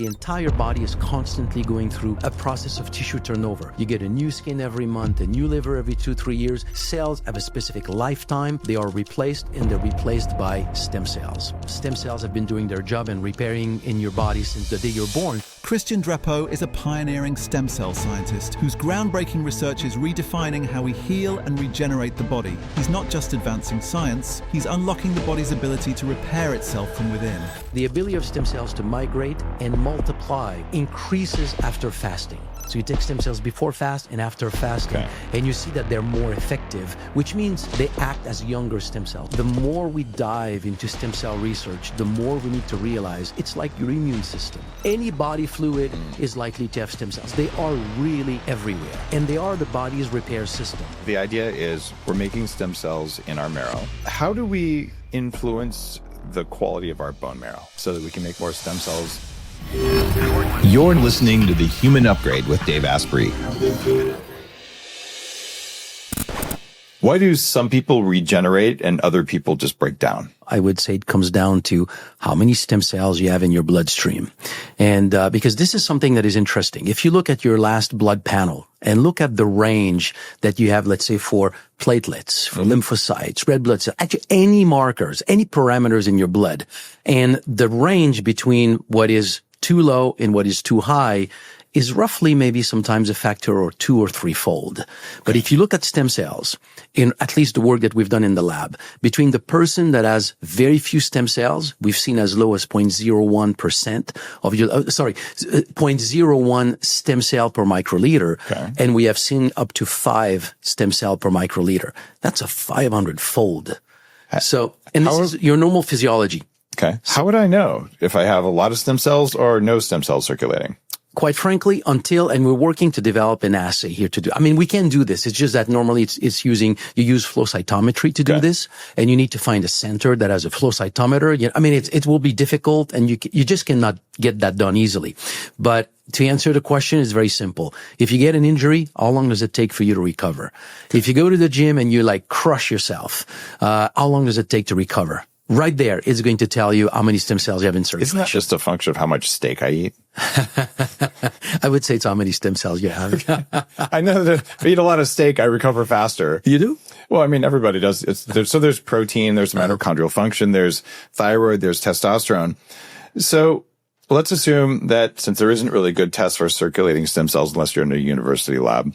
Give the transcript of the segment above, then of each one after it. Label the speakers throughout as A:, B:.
A: The entire body is constantly going through a process of tissue turnover. You get a new skin every month, a new liver every 2-3 years. Cells have a specific lifetime. They are replaced, and they're replaced by stem cells. Stem cells have been doing their job and repairing in your body since the day you're born.
B: Christian Drapeau is a pioneering stem cell scientist whose groundbreaking research is redefining how we heal and regenerate the body. He's not just advancing science, he's unlocking the body's ability to repair itself from within.
A: The ability of stem cells to migrate and multiply increases after fasting. So you take stem cells before fast and after fasting, and you see that they're more effective, which means they act as younger stem cells. The more we dive into stem cell research, the more we need to realize it's like your immune system. Any body fluid is likely to have stem cells. They are really everywhere, and they are the body's repair system.
C: The idea is we're making stem cells in our marrow. How do we influence the quality of our bone marrow so that we can make more stem cells?
D: You're listening to The Human Upgrade with Dave Asprey.
C: Why do some people regenerate and other people just break down?
A: I would say it comes down to how many stem cells you have in your bloodstream. And because this is something that is interesting. If you look at your last blood panel and look at the range that you have, let's say, for platelets, for lymphocytes, red blood cells, actually any markers, any parameters in your blood, and the range between what is too low and what is too high is roughly maybe sometimes a factor or 2 or 3-fold. But if you look at stem cells, in at least the work that we've done in the lab, between the person that has very few stem cells, we've seen as low as 0.01% of your, 0.01 stem cell per microliter. And we have seen up to 5 stem cell per microliter. That's a 500-fold. So, and this is your normal physiology.
C: How would I know if I have a lot of stem cells or no stem cells circulating?
A: Quite frankly, and we're working to develop an assay here to do. I mean, we can do this. It's just that normally you use flow cytometry to do this, and you need to find a center that has a flow cytometer. I mean, it will be difficult, and you just cannot get that done easily. But to answer the question, it's very simple. If you get an injury, how long does it take for you to recover? If you go to the gym and you crush yourself, how long does it take to recover? Right there, it's going to tell you how many stem cells you have in circulation.
C: Isn't that just a function of how much steak I eat?
A: I would say it's how many stem cells you have.
C: I know that if I eat a lot of steak, I recover faster.
A: You do?
C: Well, I mean, everybody does. So there's protein, there's mitochondrial function, there's thyroid, there's testosterone. So let's assume that since there isn't really good tests for circulating stem cells unless you're in a university lab,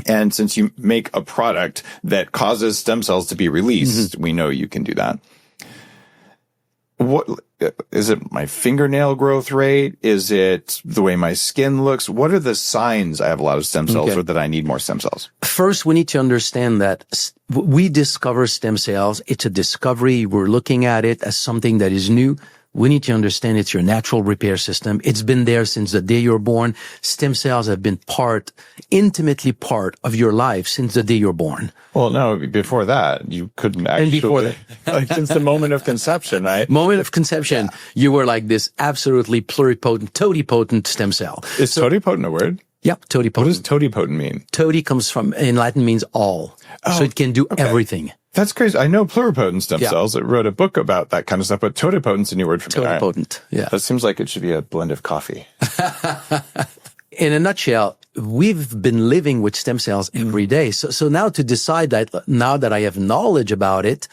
C: and since you make a product that causes stem cells to be released, we know you can do that. What is it? My fingernail growth rate? Is it the way my skin looks? What are the signs I have a lot of stem cells or that I need more stem cells?
A: First, we need to understand that we discover stem cells. It's a discovery. We're looking at it as something that is new. We need to understand it's your natural repair system. It's been there since the day you're born. Stem cells have been intimately part of your life since the day you're born.
C: Well, no, before that, you couldn't actually.
A: And before that.
C: Since the moment of conception, right?
A: Moment of conception, you were like this absolutely totipotent stem cell.
C: Is totipotent a word?
A: Yep, totipotent.
C: What does totipotent mean?
A: Toti comes from, in Latin, means all. So it can do everything.
C: That's crazy. I know pluripotent stem cells. I wrote a book about that kind of stuff, but totipotent's a new word for me.
A: Totipotent, yeah.
C: That seems like it should be a blend of coffee.
A: In a nutshell, we've been living with stem cells every day. So now to decide that, now that I have knowledge about it,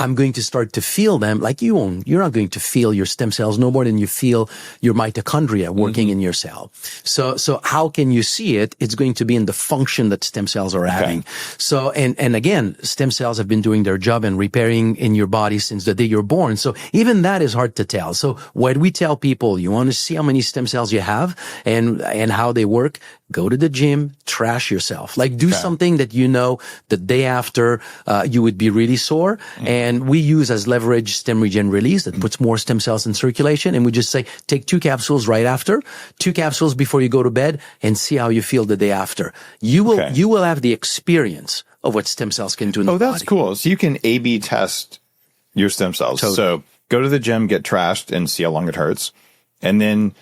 A: I'm going to start to feel them like you won't. You're not going to feel your stem cells no more than you feel your mitochondria working in your cell. So how can you see it? It's going to be in the function that stem cells are having. So, and again, stem cells have been doing their job and repairing in your body since the day you're born. So even that is hard to tell. So when we tell people, you want to see how many stem cells you have and how they work, go to the gym, trash yourself. Do something that you know the day after, you would be really sore. And we use as leverage StemRegen release that puts more stem cells in circulation. And we just say, take 2 capsules right after, 2 capsules before you go to bed, and see how you feel the day after. You will have the experience of what stem cells can do in the body.
C: Oh, that's cool. So you can A/B test your stem cells.
A: Totally.
C: So go to the gym, get trashed, and see how long it hurts. And then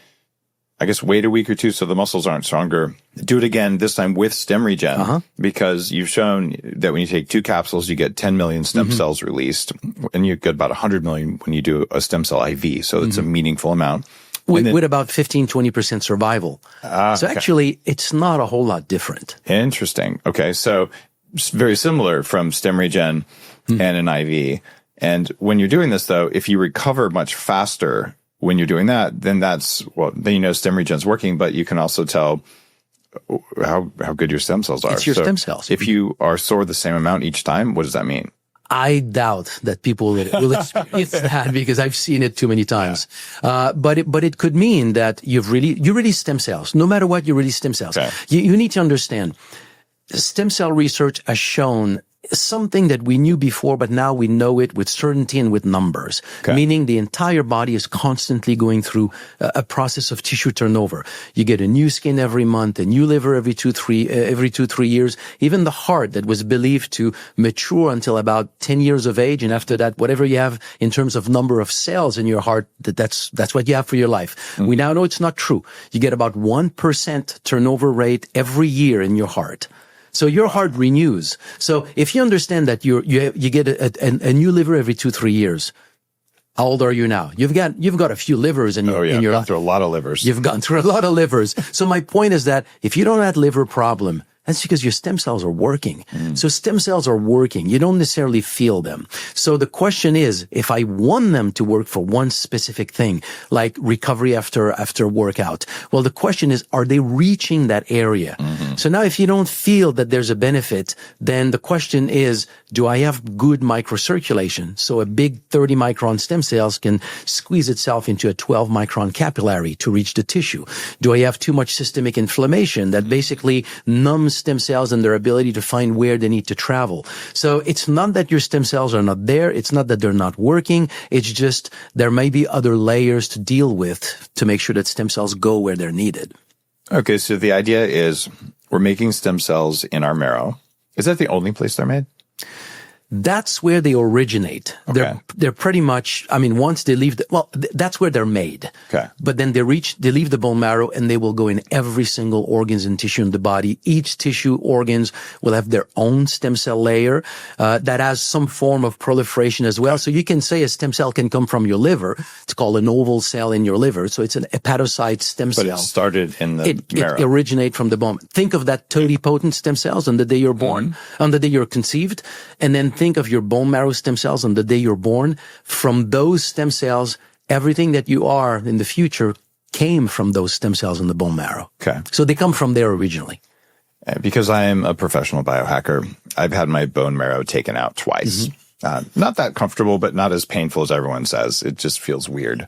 C: I guess wait a week or 2 so the muscles aren't stronger. Do it again, this time with StemRegen, because you've shown that when you take 2 capsules, you get 10 million stem cells released, and you get about 100 million when you do a stem cell IV. So it's a meaningful amount.
A: with about 15-20% survival. So actually, it's not a whole lot different.
C: Interesting. Okay, so very similar from StemRegen and an IV. And when you're doing this, though, if you recover much faster when you're doing that, then then StemRegen's working, but you can also tell how good your stem cells are.
A: It's your stem cells.
C: If you are sore the same amount each time, what does that mean?
A: I doubt that people will experience that because I've seen it too many times. Yeah. But it could mean that you release stem cells. No matter what, you release stem cells. Okay. You need to understand, stem cell research has shown something that we knew before, but now we know it with certainty and with numbers, meaning the entire body is constantly going through a process of tissue turnover. You get a new skin every month, a new liver every 2-3 years. Even the heart that was believed to mature until about 10 years of age. And after that, whatever you have in terms of number of cells in your heart, that's what you have for your life. We now know it's not true. You get about 1% turnover rate every year in your heart. So your heart renews. So if you understand that you get a new liver every 2-3 years, how old are you now? You've got a few livers in your
C: life. You've gone through a lot of livers.
A: You've gone through a lot of livers. So my point is that if you don't have liver problem, that's because your stem cells are working. So stem cells are working. You don't necessarily feel them. So the question is, if I want them to work for one specific thing, like recovery after workout, well, the question is, are they reaching that area? So now if you don't feel that there's a benefit, then the question is, do I have good microcirculation? So a big 30 micron stem cells can squeeze itself into a 12 micron capillary to reach the tissue. Do I have too much systemic inflammation that basically numbs stem cells and their ability to find where they need to travel? So it's not that your stem cells are not there. It's not that they're not working. It's just there may be other layers to deal with to make sure that stem cells go where they're needed.
C: Okay, so the idea is we're making stem cells in our marrow. Is that the only place they're made?
A: That's where they originate. Okay. They're pretty much, once they leave that's where they're made. Okay. But then they leave the bone marrow and they will go in every single organs and tissue in the body. Each tissue organs will have their own stem cell layer, that has some form of proliferation as well. So you can say a stem cell can come from your liver. It's called an oval cell in your liver. So it's an hepatocyte stem cell.
C: But it started in the marrow.
A: It originates from the bone. Think of that totipotent stem cells on the day you're born, on the day you're conceived, and then think of your bone marrow stem cells on the day you're born. From those stem cells, everything that you are in the future came from those stem cells in the bone marrow. Okay. So they come from there originally.
C: Because I am a professional biohacker, I've had my bone marrow taken out twice. Not that comfortable, but not as painful as everyone says. It just feels weird.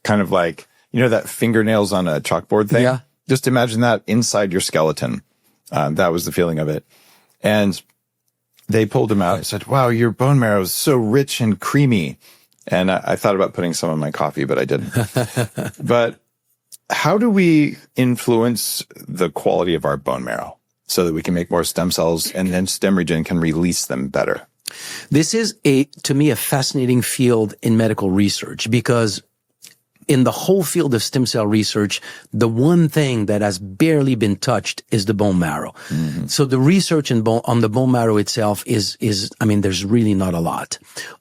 C: Kind of like, that fingernails on a chalkboard thing? Yeah. Just imagine that inside your skeleton. That was the feeling of it. And they pulled them out and said, wow, your bone marrow is so rich and creamy. And I thought about putting some in my coffee, but I didn't. But how do we influence the quality of our bone marrow so that we can make more stem cells and then StemRegen can release them better?
A: This is to me, a fascinating field in medical research because in the whole field of stem cell research, the one thing that has barely been touched is the bone marrow. So the research on the bone marrow itself is there's really not a lot.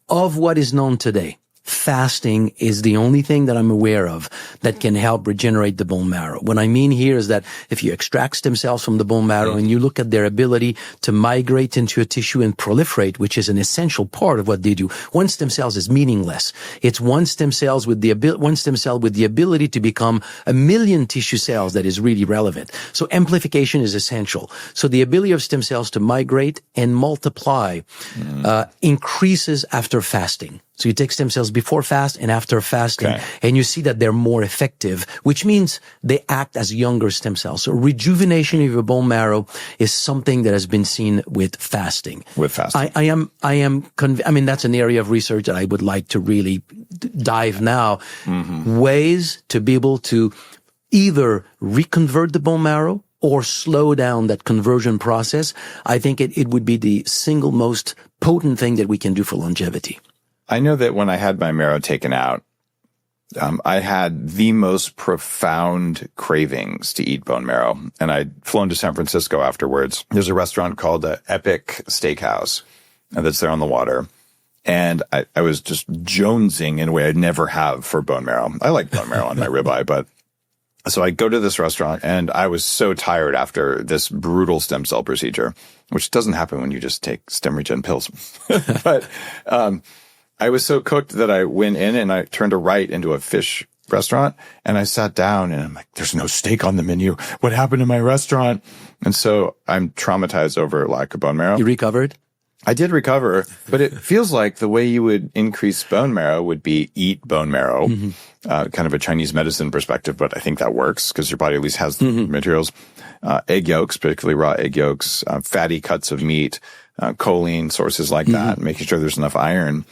A: Of what is known today, fasting is the only thing that I'm aware of that can help regenerate the bone marrow. What I mean here is that if you extract stem cells from the bone marrow and you look at their ability to migrate into a tissue and proliferate, which is an essential part of what they do, one stem cell is meaningless. It's one stem cell with the ability to become 1 million tissue cells that is really relevant. So amplification is essential. So the ability of stem cells to migrate and multiply increases after fasting. So you take stem cells before fast and after fasting, and you see that they're more effective, which means they act as younger stem cells. So rejuvenation of your bone marrow is something that has been seen with fasting. That's an area of research that I would like to really dive now. Ways to be able to either reconvert the bone marrow or slow down that conversion process. I think it would be the single most potent thing that we can do for longevity.
C: I know that when I had my marrow taken out, I had the most profound cravings to eat bone marrow. And I'd flown to San Francisco afterwards. There's a restaurant called Epic Steakhouse that's there on the water. And I was just jonesing in a way I'd never have for bone marrow. I like bone marrow on my ribeye, but so I go to this restaurant and I was so tired after this brutal stem cell procedure, which doesn't happen when you just take StemRegen pills. But I was so cooked that I went in and I turned a right into a fish restaurant and I sat down and I'm like, there's no steak on the menu. What happened to my restaurant? And so I'm traumatized over lack of bone marrow.
A: You recovered?
C: I did recover, but it feels like the way you would increase bone marrow would be eat bone marrow, kind of a Chinese medicine perspective, but I think that works because your body at least has the materials. Egg yolks, particularly raw egg yolks, fatty cuts of meat, choline, sources like that, making sure there's enough iron.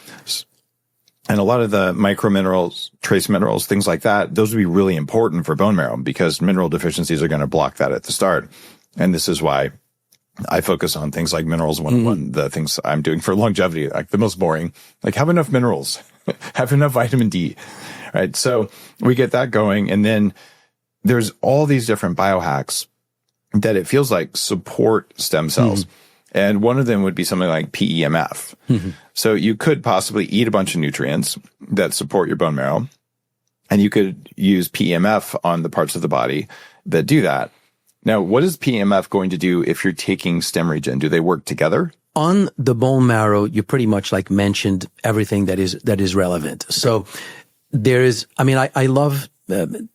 C: And a lot of the microminerals, trace minerals, things like that, those would be really important for bone marrow because mineral deficiencies are going to block that at the start. And this is why I focus on things like minerals 101, the things I'm doing for longevity, like the most boring, like have enough minerals, have enough vitamin D, right? So we get that going. And then there's all these different biohacks that it feels like support stem cells. And one of them would be something like PEMF. So you could possibly eat a bunch of nutrients that support your bone marrow, and you could use PEMF on the parts of the body that do that. Now, what is PEMF going to do if you're taking StemRegen? Do they work together?
A: On the bone marrow, you pretty much like mentioned everything that is relevant. So there is, I mean, I love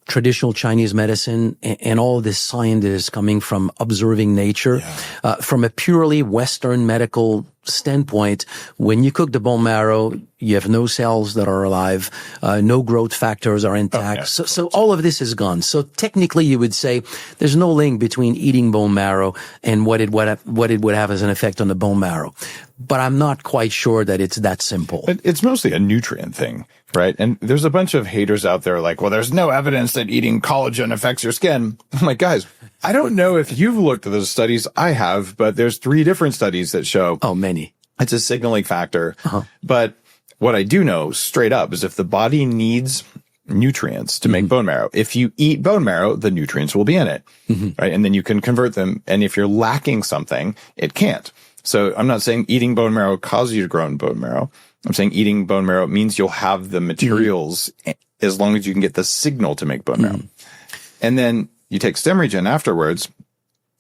A: traditional Chinese medicine and all this science that is coming from observing nature. From a purely Western medical standpoint, when you cook the bone marrow, you have no cells that are alive, no growth factors are intact. So all of this is gone. So technically you would say there's no link between eating bone marrow and what it would have as an effect on the bone marrow. But I'm not quite sure that it's that simple.
C: It's mostly a nutrient thing, right? And there's a bunch of haters out there like, well, there's no evidence that eating collagen affects your skin. I'm like, guys, I don't know if you've looked at those studies. I have, but there's 3 different studies that show.
A: Oh, many.
C: It's a signaling factor. But what I do know straight up is if the body needs nutrients to make bone marrow, if you eat bone marrow, the nutrients will be in it, right? And then you can convert them. And if you're lacking something, it can't. So I'm not saying eating bone marrow causes you to grow in bone marrow. I'm saying eating bone marrow means you'll have the materials as long as you can get the signal to make bone marrow. And then you take StemRegen afterwards,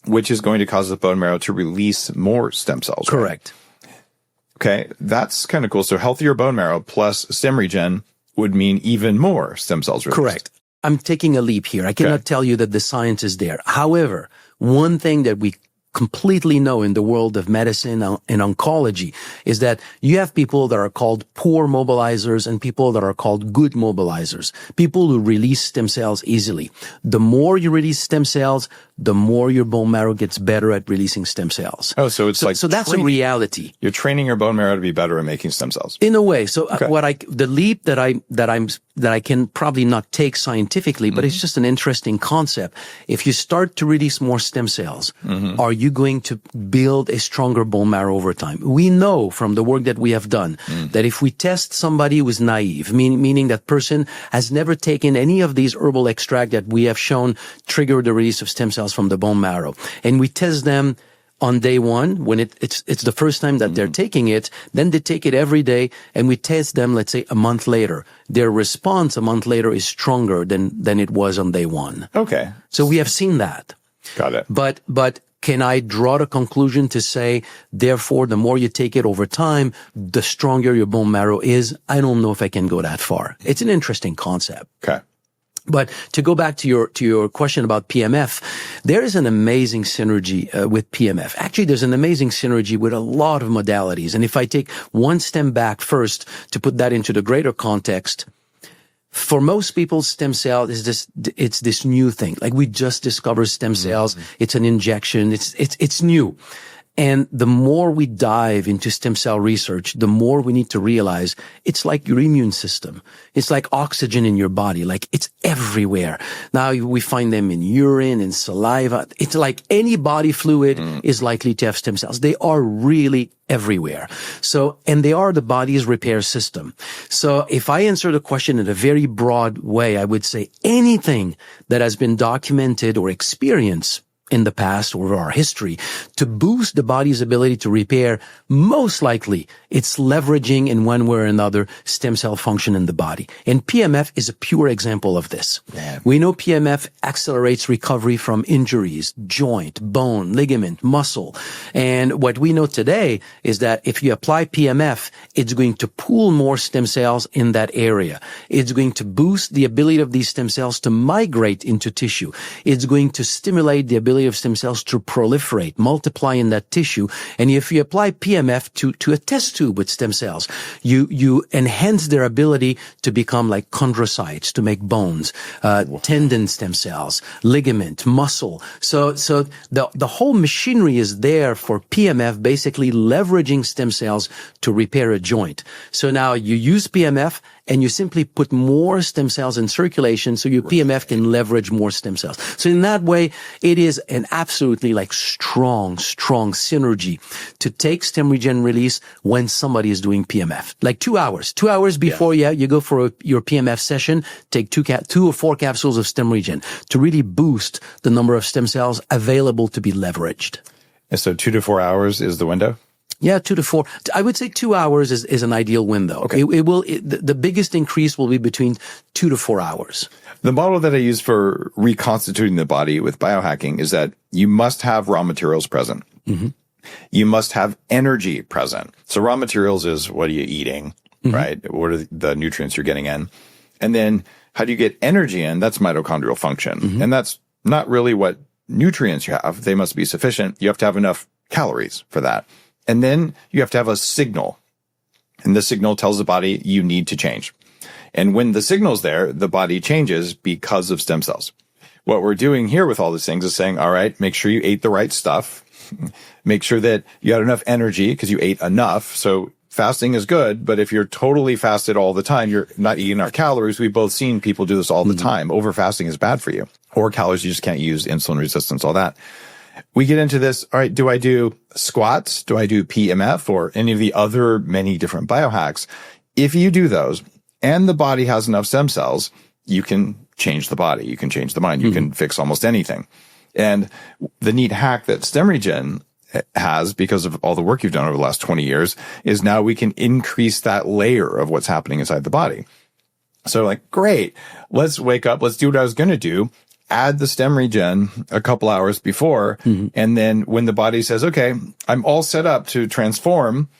C: which is going to cause the bone marrow to release more stem cells.
A: Correct.
C: Right? Okay, that's kind of cool. So healthier bone marrow plus StemRegen would mean even more stem cells released.
A: Correct. I'm taking a leap here. I cannot tell you that the science is there. However, one thing that we completely know in the world of medicine and oncology is that you have people that are called poor mobilizers and people that are called good mobilizers, people who release stem cells easily. The more you release stem cells, the more your bone marrow gets better at releasing stem cells.
C: Oh, so it's
A: so that's a reality.
C: You're training your bone marrow to be better at making stem cells.
A: In a way. So the leap that I can probably not take scientifically, but it's just an interesting concept. If you start to release more stem cells, are you going to build a stronger bone marrow over time? We know from the work that we have done that if we test somebody who is naive, meaning that person has never taken any of these herbal extract that we have shown trigger the release of stem cells from the bone marrow, and we test them on day one, when it's the first time that they're taking it, then they take it every day, and we test them, let's say, a month later. Their response a month later is stronger than it was on day one.
C: Okay.
A: So we have seen that.
C: Got it.
A: But can I draw the conclusion to say, therefore, the more you take it over time, the stronger your bone marrow is? I don't know if I can go that far. It's an interesting concept.
C: Okay.
A: But to go back to your question about PMF, there is an amazing synergy with PMF. Actually, there's an amazing synergy with a lot of modalities. And if I take one step back first to put that into the greater context, for most people, stem cell is it's this new thing. Like we just discovered stem cells. It's an injection. It's new. And the more we dive into stem cell research, the more we need to realize it's like your immune system. It's like oxygen in your body. Like it's everywhere. Now we find them in urine, in saliva. It's like any body fluid is likely to have stem cells. They are really everywhere. So, and they are the body's repair system. So if I answer the question in a very broad way, I would say anything that has been documented or experienced in the past or our history to boost the body's ability to repair, most likely it's leveraging in one way or another stem cell function in the body. And PMF is a pure example of this.
C: Yeah.
A: We know PMF accelerates recovery from injuries, joint, bone, ligament, muscle. And what we know today is that if you apply PMF, it's going to pool more stem cells in that area. It's going to boost the ability of these stem cells to migrate into tissue. It's going to stimulate the ability of stem cells to proliferate, multiply in that tissue. And if you apply PMF to a test tube with stem cells, you enhance their ability to become like chondrocytes, to make bones, tendon stem cells, ligament, muscle. So the whole machinery is there for PMF, basically leveraging stem cells to repair a joint. So now you use PMF and you simply put more stem cells in circulation so your PMF can leverage more stem cells. So in that way, it is an absolutely like strong synergy to take StemRegen release when somebody is doing PMF. Like 2 hours. 2 hours before you go for your PMF session, take 2 or 4 capsules of StemRegen to really boost the number of stem cells available to be leveraged.
C: And so 2 to 4 hours is the window?
A: Yeah, 2 to 4. I would say 2 hours is an ideal window.
C: Okay.
A: The biggest increase will be between 2 to 4 hours.
C: The model that I use for reconstituting the body with biohacking is that you must have raw materials present. Mm-hmm. You must have energy present. So raw materials is what are you eating, right? What are the nutrients you're getting in? And then how do you get energy in? That's mitochondrial function. And that's not really what nutrients you have. They must be sufficient. You have to have enough calories for that. And then you have to have a signal. And the signal tells the body you need to change. And when the signal's there, the body changes because of stem cells. What we're doing here with all these things is saying, all right, make sure you ate the right stuff. Make sure that you had enough energy because you ate enough. So fasting is good, but if you're totally fasted all the time, you're not eating enough calories. We've both seen people do this all the time. Over fasting is bad for you. Or calories you just can't use, insulin resistance, all that. We get into this, all right, do I do squats? Do I do PMF or any of the other many different biohacks? If you do those and the body has enough stem cells, you can change the body. You can change the mind. You can fix almost anything. And the neat hack that StemRegen has, because of all the work you've done over the last 20 years, is now we can increase that layer of what's happening inside the body. So like, great, let's wake up. Let's do what I was going to do. Add the StemRegen a couple hours before. And then when the body says, okay, I'm all set up to transform,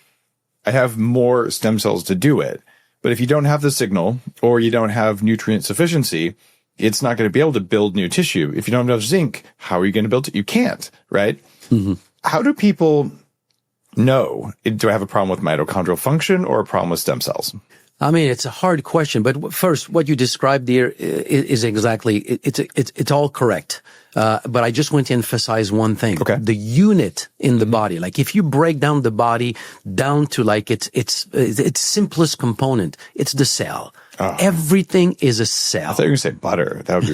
C: I have more stem cells to do it. But if you don't have the signal or you don't have nutrient sufficiency, it's not going to be able to build new tissue. If you don't have enough zinc, how are you going to build it? You can't, right? How do people know? Do I have a problem with mitochondrial function or a problem with stem cells?
A: I mean, it's a hard question, but first, what you described there is exactly, it's all correct. But I just want to emphasize one thing.
C: Okay.
A: The unit in the body, like if you break down the body down to like its simplest component, it's the cell. Oh. Everything is a cell.
C: I thought you were going to say butter. That would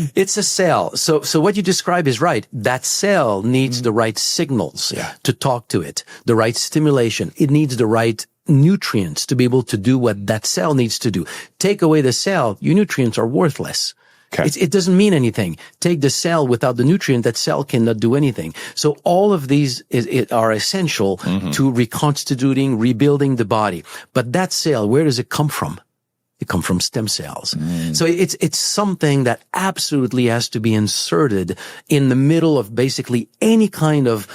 C: be
A: It's a cell. So what you describe is right. That cell needs the right signals to talk to it, the right stimulation. It needs the right nutrients to be able to do what that cell needs to do. Take away the cell, your nutrients are worthless.
C: Okay.
A: It doesn't mean anything. Take the cell without the nutrient, that cell cannot do anything. So all of these are essential to reconstituting, rebuilding the body. But that cell, where does it come from? It comes from stem cells. So it's something that absolutely has to be inserted in the middle of basically any kind of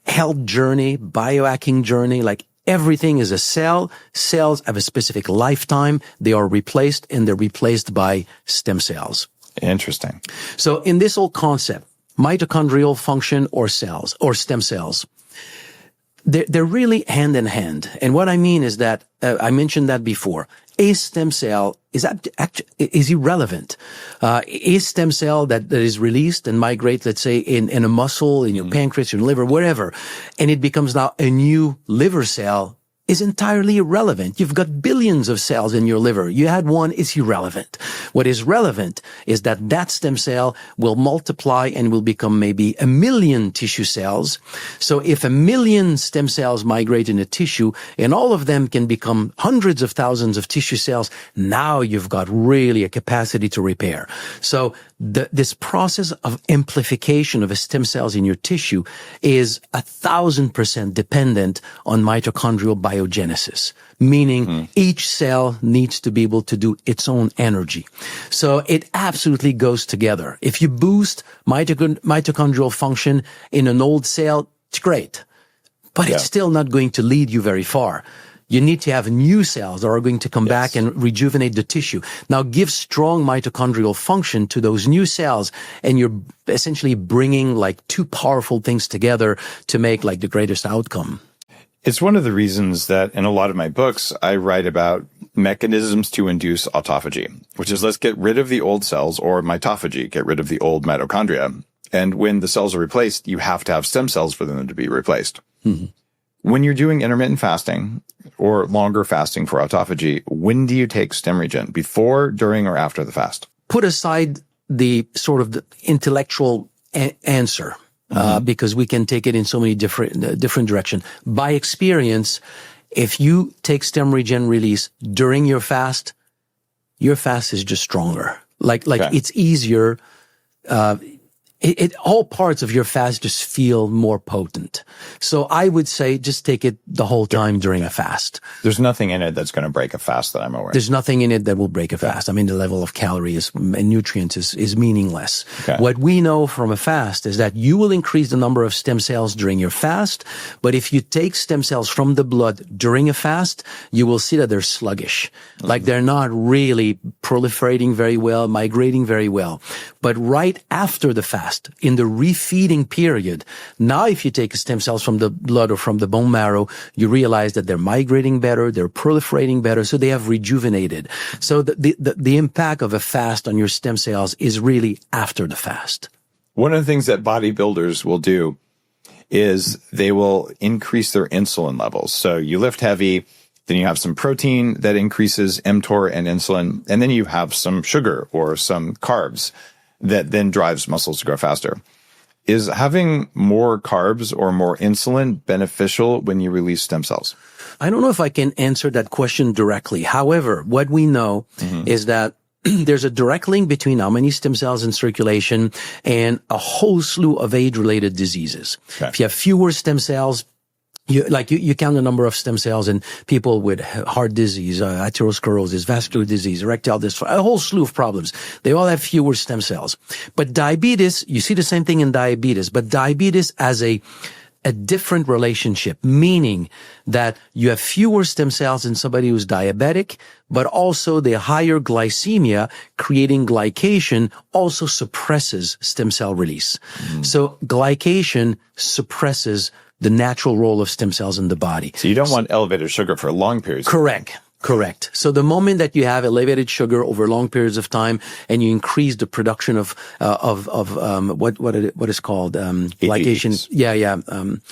A: health journey, biohacking journey, like everything is a cell. Cells have a specific lifetime. They are replaced, and they're replaced by stem cells.
C: Interesting.
A: So in this whole concept, mitochondrial function or cells or stem cells, they're really hand in hand. And what I mean is that, I mentioned that before, a stem cell is irrelevant. A stem cell that is released and migrates, let's say, in a muscle, in your pancreas, your liver, wherever, and it becomes now a new liver cell, is entirely irrelevant. You've got billions of cells in your liver. You had one, it's irrelevant. What is relevant is that that stem cell will multiply and will become maybe 1 million tissue cells. So if 1 million stem cells migrate in a tissue and all of them can become hundreds of thousands of tissue cells, now you've got really a capacity to repair. So this process of amplification of stem cells in your tissue is 1,000% dependent on mitochondrial biogenesis, meaning each cell needs to be able to do its own energy. So it absolutely goes together. If you boost mitochondrial function in an old cell, it's great, but it's still not going to lead you very far. You need to have new cells that are going to come back and rejuvenate the tissue. Now give strong mitochondrial function to those new cells, and you're essentially bringing like two powerful things together to make like the greatest outcome.
C: It's one of the reasons that in a lot of my books, I write about mechanisms to induce autophagy, which is let's get rid of the old cells, or mitophagy, get rid of the old mitochondria. And when the cells are replaced, you have to have stem cells for them to be replaced. Mm-hmm. When you're doing intermittent fasting or longer fasting for autophagy, when do you take StemRegen? Before, during, or after the fast?
A: Put aside the sort of the intellectual answer, because we can take it in so many different directions. By experience, if you take StemRegen release during your fast is just stronger. Like it's easier. All parts of your fast just feel more potent. So I would say just take it the whole time during a fast.
C: There's nothing in it that's going to break a fast that I'm aware of.
A: There's nothing in it that will break a fast. I mean, the level of calories and nutrients is meaningless. Okay. What we know from a fast is that you will increase the number of stem cells during your fast, but if you take stem cells from the blood during a fast, you will see that they're sluggish. Mm-hmm. Like they're not really proliferating very well, migrating very well. But right after the fast, in the refeeding period, now if you take stem cells from the blood or from the bone marrow, you realize that they're migrating better, they're proliferating better, so they have rejuvenated. So the impact of a fast on your stem cells is really after the fast.
C: One of the things that bodybuilders will do is they will increase their insulin levels. So you lift heavy, then you have some protein that increases mTOR and insulin, and then you have some sugar or some carbs that then drives muscles to grow faster. Is having more carbs or more insulin beneficial when you release stem cells?
A: I don't know if I can answer that question directly. However, what we know is that there's a direct link between how many stem cells in circulation and a whole slew of age-related diseases. Okay. If you have fewer stem cells, you count the number of stem cells in people with heart disease, atherosclerosis, vascular disease, erectile dysfunction, a whole slew of problems. They all have fewer stem cells. But diabetes, you see the same thing in diabetes, but diabetes has a different relationship, meaning that you have fewer stem cells in somebody who's diabetic, but also the higher glycemia, creating glycation, also suppresses stem cell release. So glycation suppresses the natural role of stem cells in the body.
C: So you don't want elevated sugar for long periods.
A: Correct. So the moment that you have elevated sugar over long periods of time, and you increase the production of what is called glycation.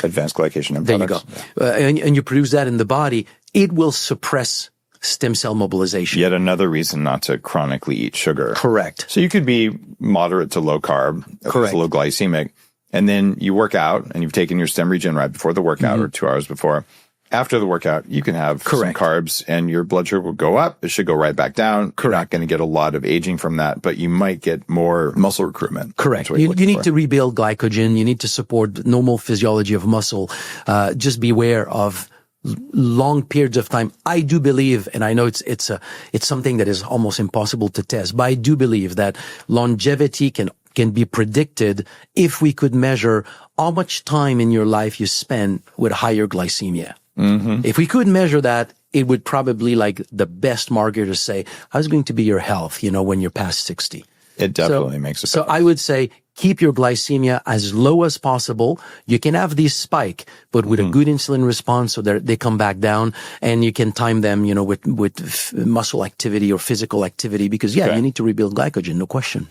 C: Advanced glycation and
A: there
C: products.
A: You go. And you produce that in the body, it will suppress stem cell mobilization.
C: Yet another reason not to chronically eat sugar.
A: Correct.
C: So you could be moderate to low carb, low glycemic. And then you work out and you've taken your StemRegen right before the workout or 2 hours before. After the workout, you can have some carbs and your blood sugar will go up. It should go right back down. You're not going to get a lot of aging from that, but you might get more muscle recruitment.
A: Correct. You need to rebuild glycogen. You need to support normal physiology of muscle. Just beware of long periods of time. I do believe, and I know it's something that is almost impossible to test, but I do believe that longevity can be predicted if we could measure how much time in your life you spend with higher glycemia. Mm-hmm. If we could measure that, it would probably like the best marker to say, how's going to be your health, when you're past 60?
C: It definitely makes a difference.
A: So I would say keep your glycemia as low as possible. You can have these spike, but with a good insulin response so that they come back down, and you can time them, with muscle activity or physical activity, because you need to rebuild glycogen, no question.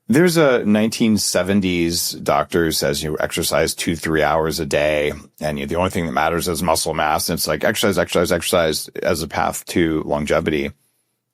C: There's a 1970s doctor who says you exercise 2-3 hours a day, and the only thing that matters is muscle mass. And it's like exercise as a path to longevity.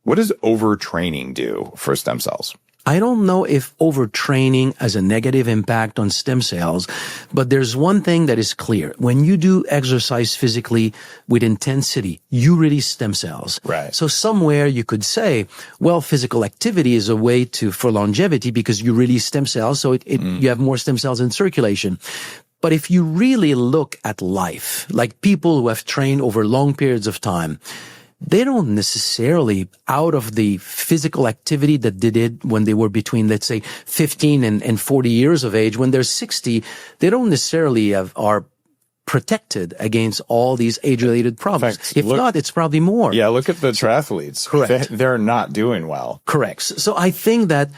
C: What does overtraining do for stem cells?
A: I don't know if overtraining has a negative impact on stem cells, but there's one thing that is clear. When you do exercise physically with intensity, you release stem cells.
C: Right.
A: So somewhere you could say, well, physical activity is a way for longevity because you release stem cells, so you have more stem cells in circulation. But if you really look at life, like people who have trained over long periods of time, they don't necessarily, out of the physical activity that they did when they were between, let's say, 15 and 40 years of age, when they're 60, they don't necessarily are protected against all these age-related problems.
C: Fact,
A: Not, it's probably more.
C: Yeah, look at the triathletes.
A: Correct.
C: They're not doing well.
A: Correct. So I think that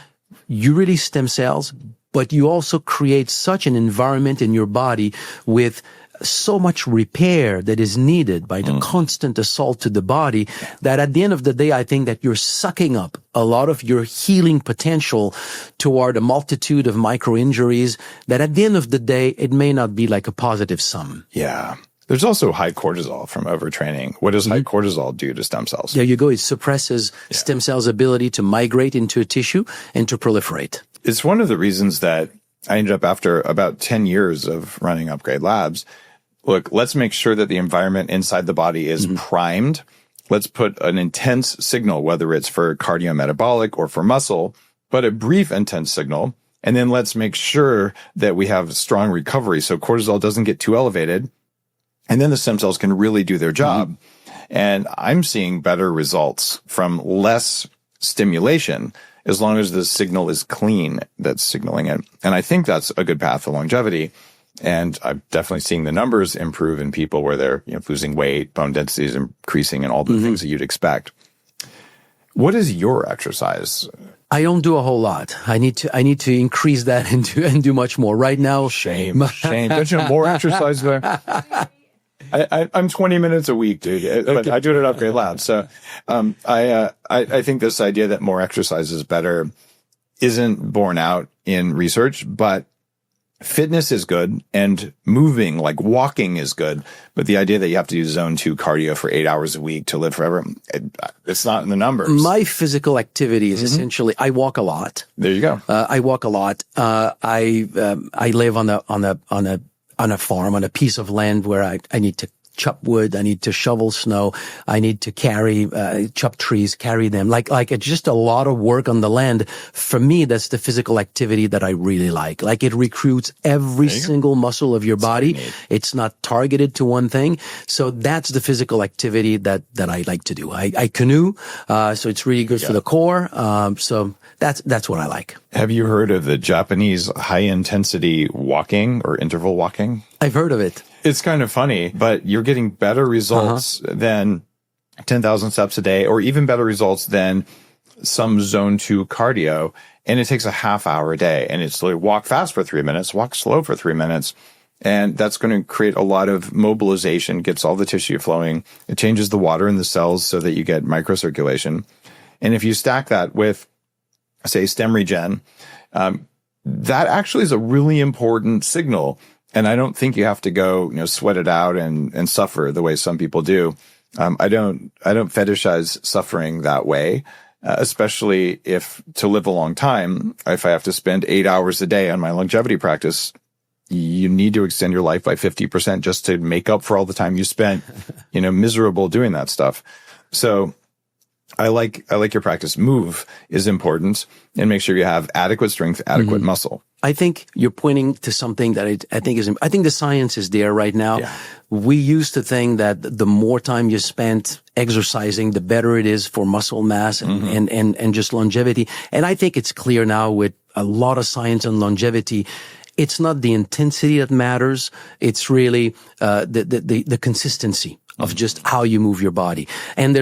A: you release stem cells, but you also create such an environment in your body with so much repair that is needed by the constant assault to the body that at the end of the day, I think that you're sucking up a lot of your healing potential toward a multitude of micro injuries that at the end of the day, it may not be like a positive sum.
C: Yeah. There's also high cortisol from overtraining. What does high cortisol do to stem cells?
A: There you go. It suppresses stem cells' ability to migrate into a tissue and to proliferate.
C: It's one of the reasons that I ended up, after about 10 years of running Upgrade Labs, look, let's make sure that the environment inside the body is primed. Let's put an intense signal, whether it's for cardiometabolic or for muscle, but a brief intense signal. And then let's make sure that we have strong recovery so cortisol doesn't get too elevated. And then the stem cells can really do their job. And I'm seeing better results from less stimulation as long as the signal is clean that's signaling it. And I think that's a good path to longevity. And I'm definitely seeing the numbers improve in people where they're losing weight, bone density is increasing, and all the things that you'd expect. What is your exercise?
A: I don't do a whole lot. I need to increase that and do much more. Right now,
C: Shame. Don't you know more exercise there? I'm 20 minutes a week, dude, but I do it at Upgrade Labs. So, I think this idea that more exercise is better isn't borne out in research, but fitness is good and moving, like walking, is good. But the idea that you have to do zone 2 cardio for 8 hours a week to live forever, it's not in the numbers.
A: My physical activity is essentially, I walk a lot.
C: There you go.
A: I walk a lot. I live on a farm, on a piece of land where I need to chop wood, I need to shovel snow, I need to chop trees, carry them. Like it's just a lot of work on the land. For me, that's the physical activity that I really like. Like it recruits every single muscle of your body. It's not targeted to one thing. So that's the physical activity that I like to do. I canoe, so it's really good for the core. So that's what I like.
C: Have you heard of the Japanese high intensity walking or interval walking?
A: I've heard of it.
C: It's kind of funny, but you're getting better results than 10,000 steps a day, or even better results than some zone 2 cardio. And it takes a half hour a day. And it's like walk fast for 3 minutes, walk slow for 3 minutes. And that's going to create a lot of mobilization, gets all the tissue flowing. It changes the water in the cells so that you get microcirculation. And if you stack that with, say, StemRegen, that actually is a really important signal. And I don't think you have to go, sweat it out and suffer the way some people do. I don't fetishize suffering that way, especially if to live a long time, if I have to spend 8 hours a day on my longevity practice, you need to extend your life by 50% just to make up for all the time you spent, miserable doing that stuff. So I like your practice. Move is important, and make sure you have adequate strength, adequate muscle.
A: I think you're pointing to something that I think the science is there right now. Yeah. We used to think that the more time you spent exercising, the better it is for muscle mass and just longevity. And I think it's clear now with a lot of science on longevity. It's not the intensity that matters. It's really, the consistency of just how you move your body. And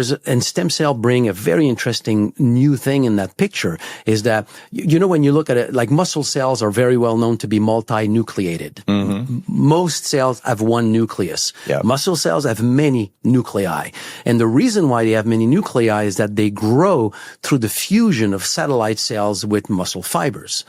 A: stem cell bring a very interesting new thing in that picture is that, when you look at it, like muscle cells are very well known to be multinucleated. Most cells have one nucleus. Yep. Muscle cells have many nuclei. And the reason why they have many nuclei is that they grow through the fusion of satellite cells with muscle fibers.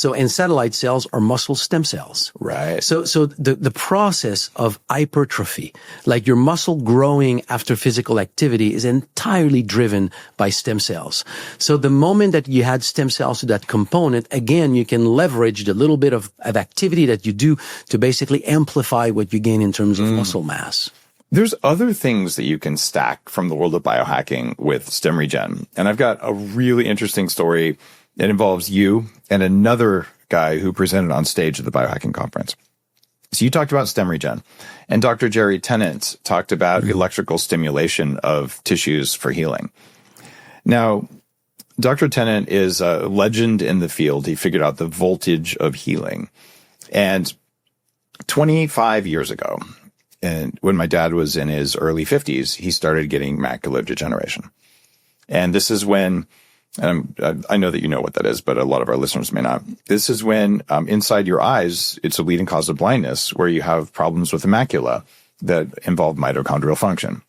A: And satellite cells are muscle stem cells.
C: Right.
A: So the process of hypertrophy, like your muscle muscle growing after physical activity is entirely driven by stem cells. So the moment that you add stem cells to that component, again, you can leverage the little bit of activity that you do to basically amplify what you gain in terms of muscle mass.
C: There's other things that you can stack from the world of biohacking with StemRegen. And I've got a really interesting story that involves you and another guy who presented on stage at the biohacking conference. So you talked about StemRegen, and Dr. Jerry Tennant talked about electrical stimulation of tissues for healing. Now, Dr. Tennant is a legend in the field. He figured out the voltage of healing. And 25 years ago, and when my dad was in his early 50s, he started getting macular degeneration. And this is when, I know that you know what that is, but a lot of our listeners may not. This is when inside your eyes, it's a leading cause of blindness, where you have problems with the macula that involve mitochondrial function.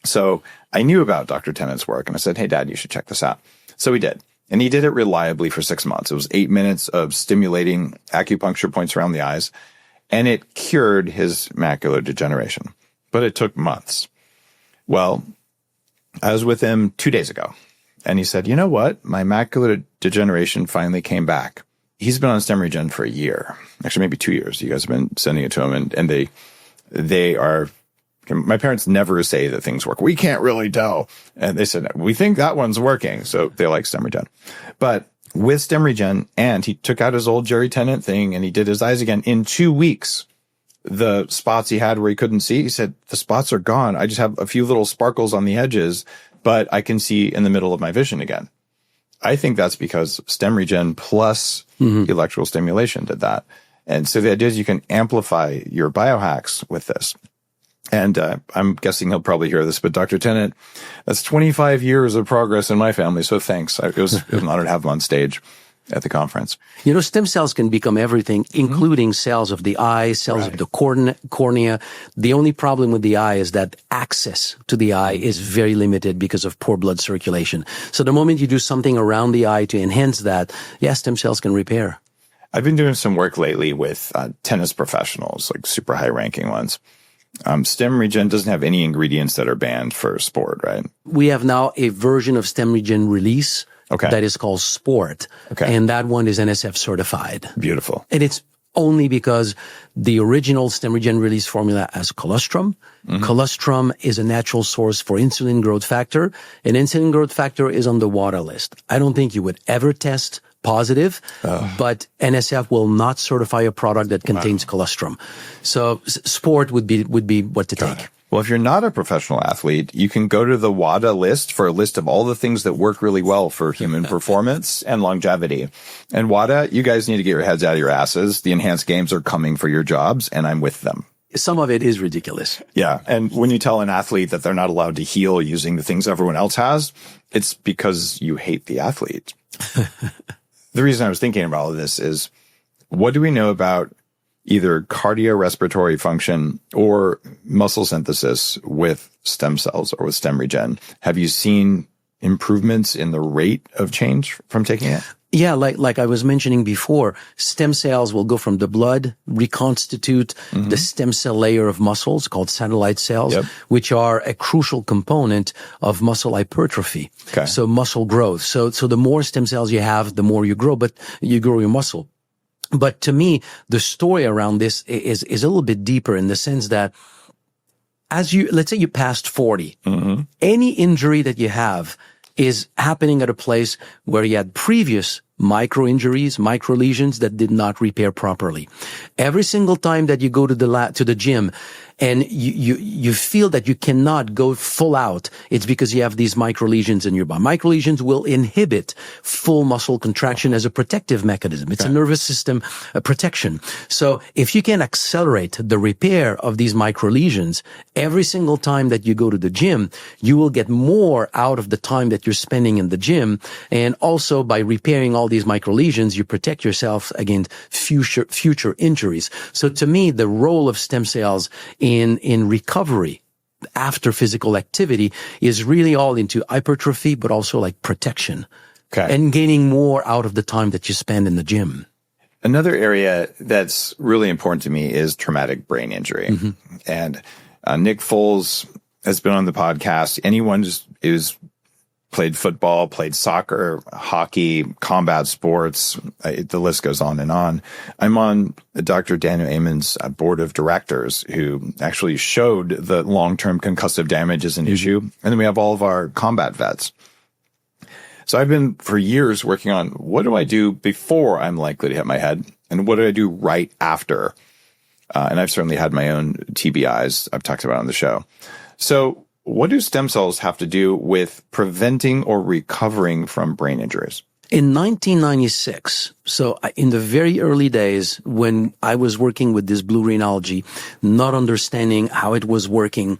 C: So I knew about Dr. Tennant's work, and I said, hey, Dad, you should check this out. So he did. And he did it reliably for 6 months. It was 8 minutes of stimulating acupuncture points around the eyes, and it cured his macular degeneration. But it took months. Well, I was with him 2 days ago, and he said, you know what? My macular degeneration finally came back. He's been on StemRegen for a year, actually maybe 2 years. You guys have been sending it to him, and they are, my parents never say that things work. We can't really tell. And they said, we think that one's working. So they like StemRegen. But with StemRegen, and he took out his old Jerry Tennant thing and he did his eyes again in 2 weeks. The spots he had where he couldn't see, he said, the spots are gone. I just have a few little sparkles on the edges, but I can see in the middle of my vision again. I think that's because StemRegen plus electrical stimulation did that. And so the idea is you can amplify your biohacks with this. And I'm guessing he'll probably hear this, but Dr. Tennant, that's 25 years of progress in my family. So thanks. It was an honor to have him on stage at the conference.
A: You know, stem cells can become everything, including cells of the eye, cells of the cornea. The only problem with the eye is that access to the eye is very limited because of poor blood circulation. So the moment you do something around the eye to enhance that, stem cells can repair.
C: I've been doing some work lately with tennis professionals, like super high-ranking ones. StemRegen doesn't have any ingredients that are banned for sport, right?
A: We have now a version of StemRegen release that is called Sport. And that one is NSF certified.
C: Beautiful.
A: And it's only because the original StemRegen release formula has colostrum. Colostrum is a natural source for insulin growth factor, and insulin growth factor is on the WADA list. I don't think you would ever test positive, but NSF will not certify a product that contains colostrum. So Sport would be what to take.
C: Well, if you're not a professional athlete, you can go to the WADA list for a list of all the things that work really well for human performance and longevity. And WADA, you guys need to get your heads out of your asses. The enhanced games are coming for your jobs, and I'm with them.
A: Some of it is ridiculous.
C: Yeah. And when you tell an athlete that they're not allowed to heal using the things everyone else has, it's because you hate the athlete. The reason I was thinking about all of this is, what do we know about either cardiorespiratory function or muscle synthesis with stem cells or with StemRegen? Have you seen improvements in the rate of change from taking it?
A: Yeah, like I was mentioning before, stem cells will go from the blood, reconstitute the stem cell layer of muscles called satellite cells, which are a crucial component of muscle hypertrophy. So muscle growth. So the more stem cells you have, the more you grow, but you grow your muscle. But to me, the story around this is a little bit deeper in the sense that let's say you passed 40, any injury that you have is happening at a place where you had previous micro injuries, micro lesions that did not repair properly. Every single time that you go to the gym and you feel that you cannot go full out, it's because you have these micro lesions in your body. Micro lesions will inhibit full muscle contraction as a protective mechanism. It's a nervous system protection. So if you can accelerate the repair of these micro lesions, every single time that you go to the gym, you will get more out of the time that you're spending in the gym. And also by repairing all these micro lesions, you protect yourself against future injuries. So to me, the role of stem cells in recovery after physical activity is really all into hypertrophy, but also like protection and gaining more out of the time that you spend in the gym.
C: Another area that's really important to me is traumatic brain injury. And Nick Foles has been on the podcast. Anyone who's played football, played soccer, hockey, combat sports, the list goes on and on. I'm on Dr. Daniel Amen's board of directors, who actually showed the long-term concussive damage as an issue. And then we have all of our combat vets. So I've been for years working on, what do I do before I'm likely to hit my head? And what do I do right after? And I've certainly had my own TBIs I've talked about on the show. So what do stem cells have to do with preventing or recovering from brain injuries?
A: In 1996, so in the very early days when I was working with this blue green algae, not understanding how it was working,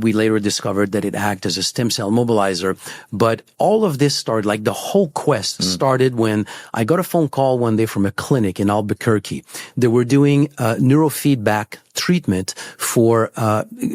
A: we later discovered that it acted as a stem cell mobilizer. But all of this started, like the whole quest started when I got a phone call one day from a clinic in Albuquerque. They were doing neurofeedback treatment for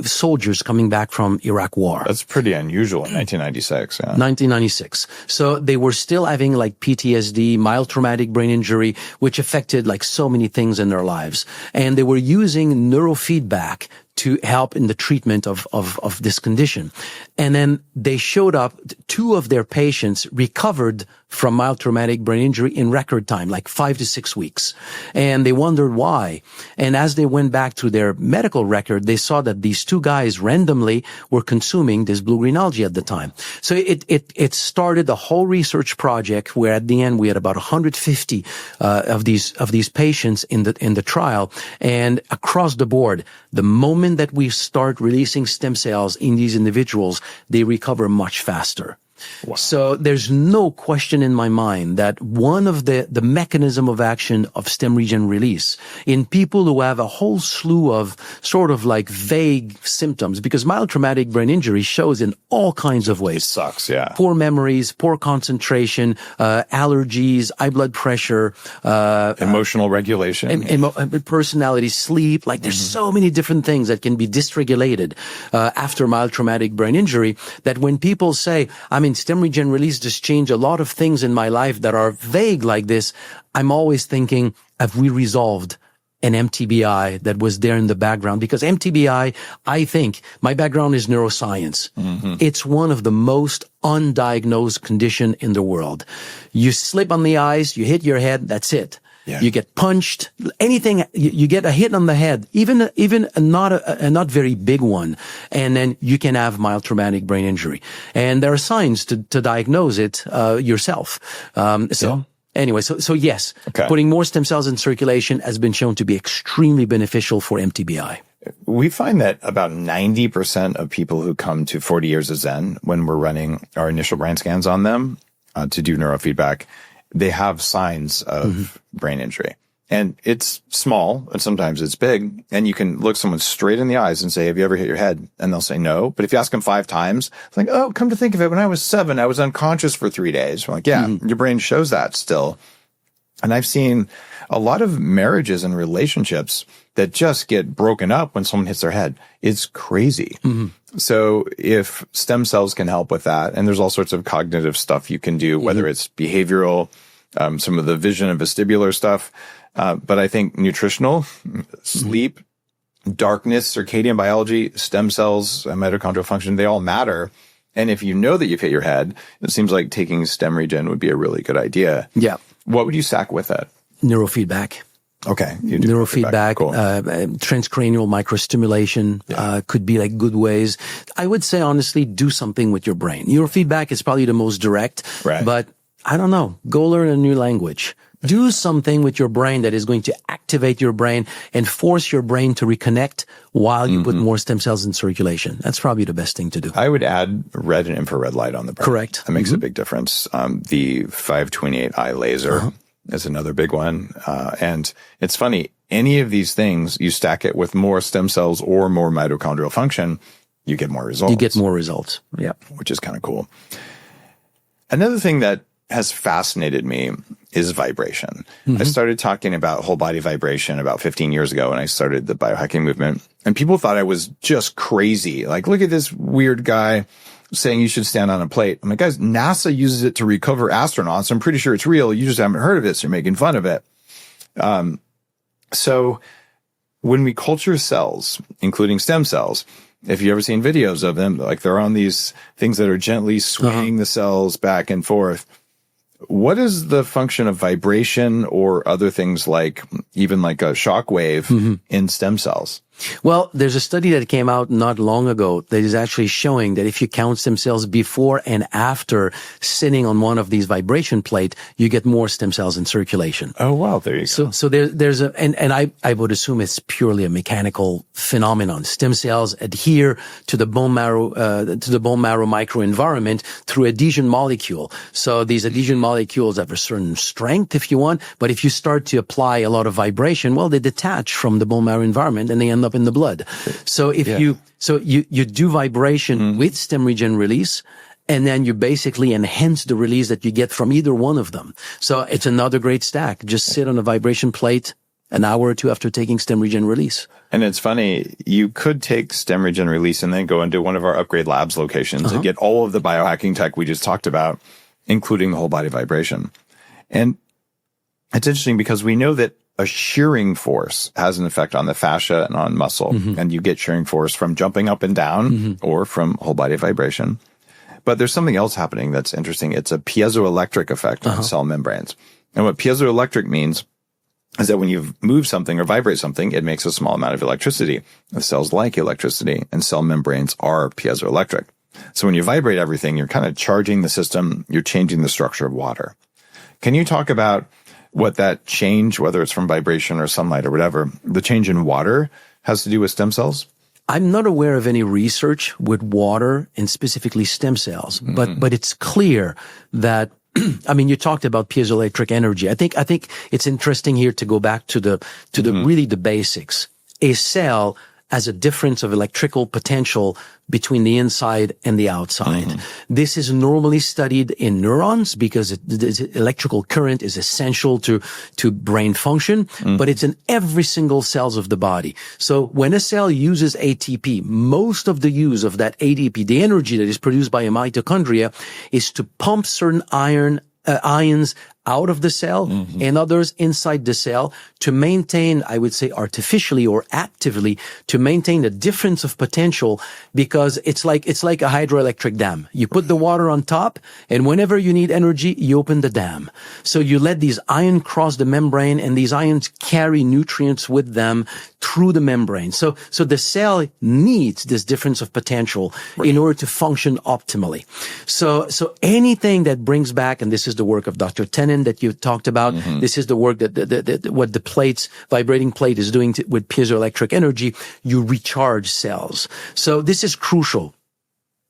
A: soldiers coming back from Iraq War.
C: That's pretty unusual in 1996. Yeah.
A: 1996. So they were still having like PTSD, mild traumatic brain injury, which affected like so many things in their lives. And they were using neurofeedback to help in the treatment of this condition. And then they showed up, 2 of their patients recovered from mild traumatic brain injury in record time, like 5 to 6 weeks. And they wondered why. And as they went back to their medical record, they saw that these 2 guys randomly were consuming this blue-green algae at the time. So it started a whole research project where at the end we had about 150 of these patients in the trial. And across the board, the moment that we start releasing stem cells in these individuals, they recover much faster. Wow. So there's no question in my mind that one of the mechanism of action of StemRegen release in people who have a whole slew of sort of like vague symptoms, because mild traumatic brain injury shows in all kinds of ways.
C: It sucks, yeah.
A: Poor memories, poor concentration, allergies, high blood pressure,
C: emotional regulation,
A: personality, sleep. Like there's so many different things that can be dysregulated after mild traumatic brain injury, that when people say, I mean, StemRegen release just changed a lot of things in my life that are vague like this, I'm always thinking, have we resolved an MTBI that was there in the background? Because MTBI, I think, my background is neuroscience. It's one of the most undiagnosed condition in the world. You slip on the ice, you hit your head, that's it. Yeah. You get punched, anything, you get a hit on the head, even a not very big one. And then you can have mild traumatic brain injury. And there are signs to diagnose it, yourself. Anyway, so yes, putting more stem cells in circulation has been shown to be extremely beneficial for MTBI.
C: We find that about 90% of people who come to 40 Years of Zen, when we're running our initial brain scans on them, to do neurofeedback, they have signs of brain injury. And it's small, and sometimes it's big, and you can look someone straight in the eyes and say, have you ever hit your head? And they'll say no. But if you ask them 5 times, it's like, oh, come to think of it, when I was 7, I was unconscious for 3 days. We're like, yeah, your brain shows that still. And I've seen a lot of marriages and relationships that just get broken up when someone hits their head. It's crazy. So if stem cells can help with that, and there's all sorts of cognitive stuff you can do, whether it's behavioral, some of the vision and vestibular stuff, but I think nutritional, sleep, darkness, circadian biology, stem cells, mitochondrial function, they all matter. And if you know that you've hit your head, it seems like taking StemRegen would be a really good idea.
A: Yeah.
C: What would you stack with it?
A: Neurofeedback.
C: Okay.
A: Neurofeedback,
C: cool.
A: Transcranial microstimulation, could be like good ways. I would say, honestly, do something with your brain. Neurofeedback is probably the most direct, but I don't know. Go learn a new language. Do something with your brain that is going to activate your brain and force your brain to reconnect while you put more stem cells in circulation. That's probably the best thing to do.
C: I would add red and infrared light on the brain.
A: Correct.
C: That makes a big difference. The 528i laser is another big one. And it's funny, any of these things, you stack it with more stem cells or more mitochondrial function, you get more results.
A: You get more results. Yeah.
C: Which is kind of cool. Another thing that has fascinated me is vibration. I started talking about whole body vibration about 15 years ago when I started the biohacking movement, and people thought I was just crazy. Like, look at this weird guy saying you should stand on a plate. I'm like, guys, NASA uses it to recover astronauts. I'm pretty sure it's real. You just haven't heard of it, so you're making fun of it. So when we culture cells, including stem cells, if you've ever seen videos of them, like they're on these things that are gently swaying the cells back and forth. What is the function of vibration or other things like even like a shock wave in stem cells?
A: Well, there's a study that came out not long ago that is actually showing that if you count stem cells before and after sitting on one of these vibration plates, you get more stem cells in circulation.
C: Oh, wow. There you go.
A: So there's and I would assume it's purely a mechanical phenomenon. Stem cells adhere to the bone marrow microenvironment through adhesion molecule. So these adhesion molecules have a certain strength, if you want, but if you start to apply a lot of vibration, well, they detach from the bone marrow environment and they end up in the blood. So if you do vibration with StemRegen release, and then you basically enhance the release that you get from either one of them. So it's another great stack. Just sit on a vibration plate an hour or two after taking StemRegen release.
C: And it's funny, you could take StemRegen release and then go into one of our Upgrade Labs locations and get all of the biohacking tech we just talked about, including the whole body vibration. And it's interesting because we know that a shearing force has an effect on the fascia and on muscle. And you get shearing force from jumping up and down or from whole body vibration. But there's something else happening that's interesting. It's a piezoelectric effect on cell membranes. And what piezoelectric means is that when you move something or vibrate something, it makes a small amount of electricity. The cells like electricity, and cell membranes are piezoelectric. So when you vibrate everything, you're kind of charging the system, you're changing the structure of water. Can you talk about what that change, whether it's from vibration or sunlight or whatever, the change in water has to do with stem cells?
A: I'm not aware of any research with water and specifically stem cells, but it's clear that I mean, you talked about piezoelectric energy. I think it's interesting here to go back to the really the basics. A cell has a difference of electrical potential between the inside and the outside. This is normally studied in neurons because the electrical current is essential to brain function, but it's in every single cells of the body. So when a cell uses ATP, most of the use of that ATP, the energy that is produced by a mitochondria, is to pump certain ions out of the cell and others inside the cell to maintain, I would say artificially or actively, to maintain the difference of potential, because it's like a hydroelectric dam. You put the water on top, and whenever you need energy, you open the dam. So you let these ions cross the membrane, and these ions carry nutrients with them through the membrane. So the cell needs this difference of potential in order to function optimally. So anything that brings back, and this is the work of Dr. Tennant that you talked about, this is the work that what the vibrating plate is doing with piezoelectric energy, you recharge cells. So this is crucial.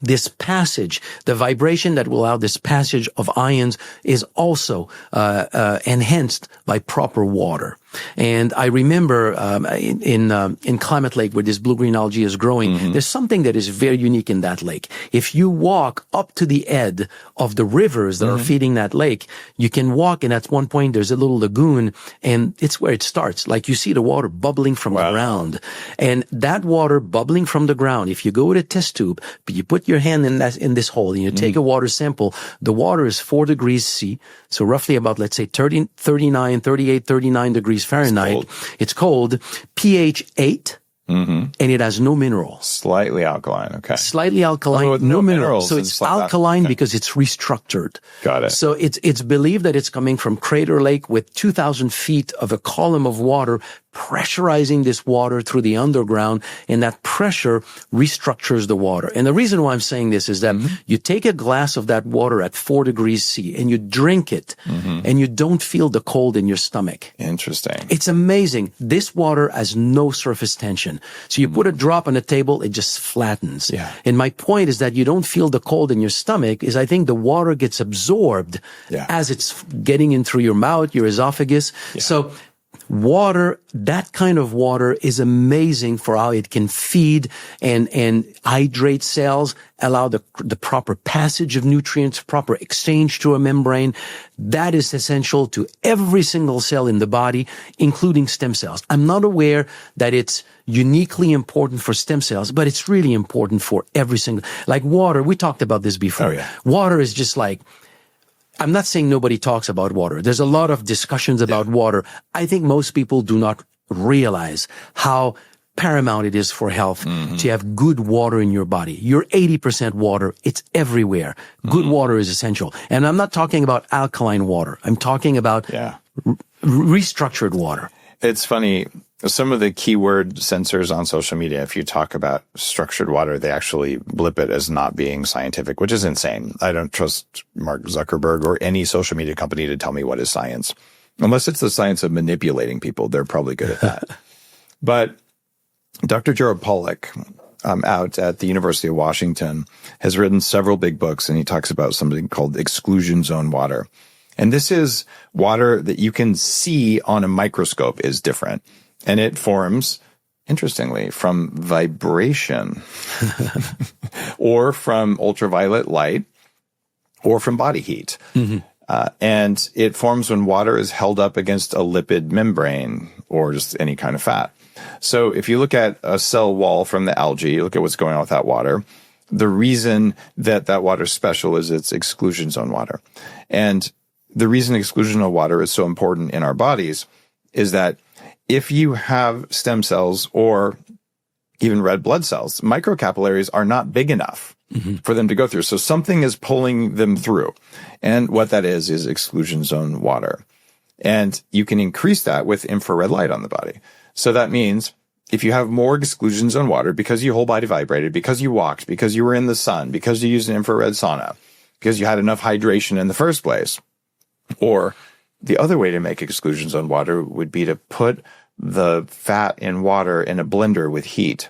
A: This passage, the vibration that will allow this passage of ions is also enhanced by proper water. And I remember in Climate Lake, where this blue-green algae is growing, there's something that is very unique in that lake. If you walk up to the edge of the rivers that are feeding that lake, you can walk, and at one point there's a little lagoon, and it's where it starts. Like you see the water bubbling from the ground. And that water bubbling from the ground, if you go with a test tube, but you put your hand in this hole and you take a water sample, the water is 4 degrees C, so roughly about, let's say, 39 degrees Fahrenheit. It's cold. pH 8. And it has no mineral.
C: Slightly alkaline. Okay.
A: Slightly alkaline, no minerals. So it's alkaline because it's restructured.
C: Got it.
A: So it's believed that it's coming from Crater Lake with 2,000 feet of a column of water pressurizing this water through the underground, and that pressure restructures the water. And the reason why I'm saying this is that you take a glass of that water at 4 degrees C and you drink it, and you don't feel the cold in your stomach.
C: Interesting.
A: It's amazing. This water has no surface tension. So you put a drop on the table, it just flattens.
C: Yeah.
A: And my point is that you don't feel the cold in your stomach, is I think the water gets absorbed as it's getting in through your mouth, your esophagus. Yeah. So water, that kind of water is amazing for how it can feed and hydrate cells, allow the proper passage of nutrients, proper exchange to a membrane. That is essential to every single cell in the body, including stem cells. I'm not aware that it's uniquely important for stem cells, but it's really important for every single, like water. We talked about this before.
C: Oh, yeah.
A: Water is just like, I'm not saying nobody talks about water. There's a lot of discussions about water. I think most people do not realize how paramount it is for health to have good water in your body. You're 80% water. It's everywhere. Good water is essential. And I'm not talking about alkaline water. I'm talking about restructured water.
C: It's funny. Some of the keyword censors on social media, if you talk about structured water, they actually blip it as not being scientific, which is insane. I don't trust Mark Zuckerberg or any social media company to tell me what is science. Unless it's the science of manipulating people, they're probably good at that. But Dr. Gerald Pollack, out at the University of Washington, has written several big books, and he talks about something called exclusion zone water. And this is water that you can see on a microscope is different. And it forms, interestingly, from vibration or from ultraviolet light or from body heat. And it forms when water is held up against a lipid membrane or just any kind of fat. So if you look at a cell wall from the algae, you look at what's going on with that water, the reason that that water is special is it's exclusion zone water. And the reason exclusion zone water is so important in our bodies is that if you have stem cells or even red blood cells, microcapillaries are not big enough for them to go through. So something is pulling them through. And what that is exclusion zone water. And you can increase that with infrared light on the body. So that means if you have more exclusion zone water because your whole body vibrated, because you walked, because you were in the sun, because you used an infrared sauna, because you had enough hydration in the first place, or the other way to make exclusion zone water would be to put the fat in water in a blender with heat.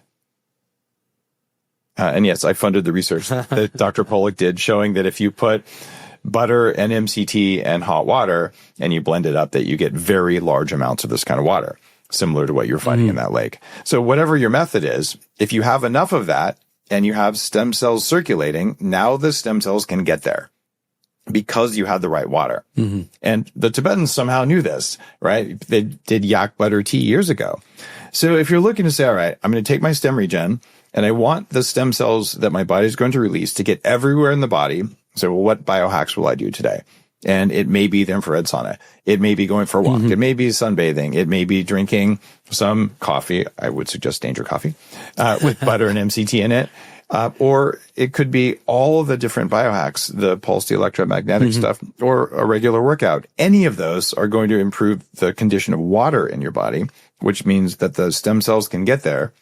C: And yes, I funded the research that Dr. Pollack did showing that if you put butter and MCT and hot water and you blend it up, that you get very large amounts of this kind of water, similar to what you're finding in that lake. So whatever your method is, if you have enough of that and you have stem cells circulating, now the stem cells can get there because you had the right water. And the Tibetans somehow knew this, right? They did yak butter tea years ago. So if you're looking to say, all right, I'm going to take my StemRegen and I want the stem cells that my body is going to release to get everywhere in the body. So well, what biohacks will I do today? And it may be the infrared sauna. It may be going for a walk. It may be sunbathing. It may be drinking some coffee. I would suggest Danger Coffee with butter and MCT in it. Or it could be all of the different biohacks, the pulsed electromagnetic stuff, or a regular workout. Any of those are going to improve the condition of water in your body, which means that the stem cells can get there.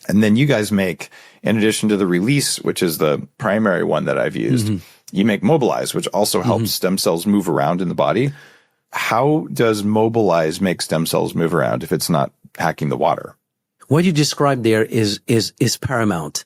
C: And then you guys make, in addition to the release, which is the primary one that I've used, you make mobilize, which also helps stem cells move around in the body. How does mobilize make stem cells move around if it's not hacking the water?
A: What you described there is paramount.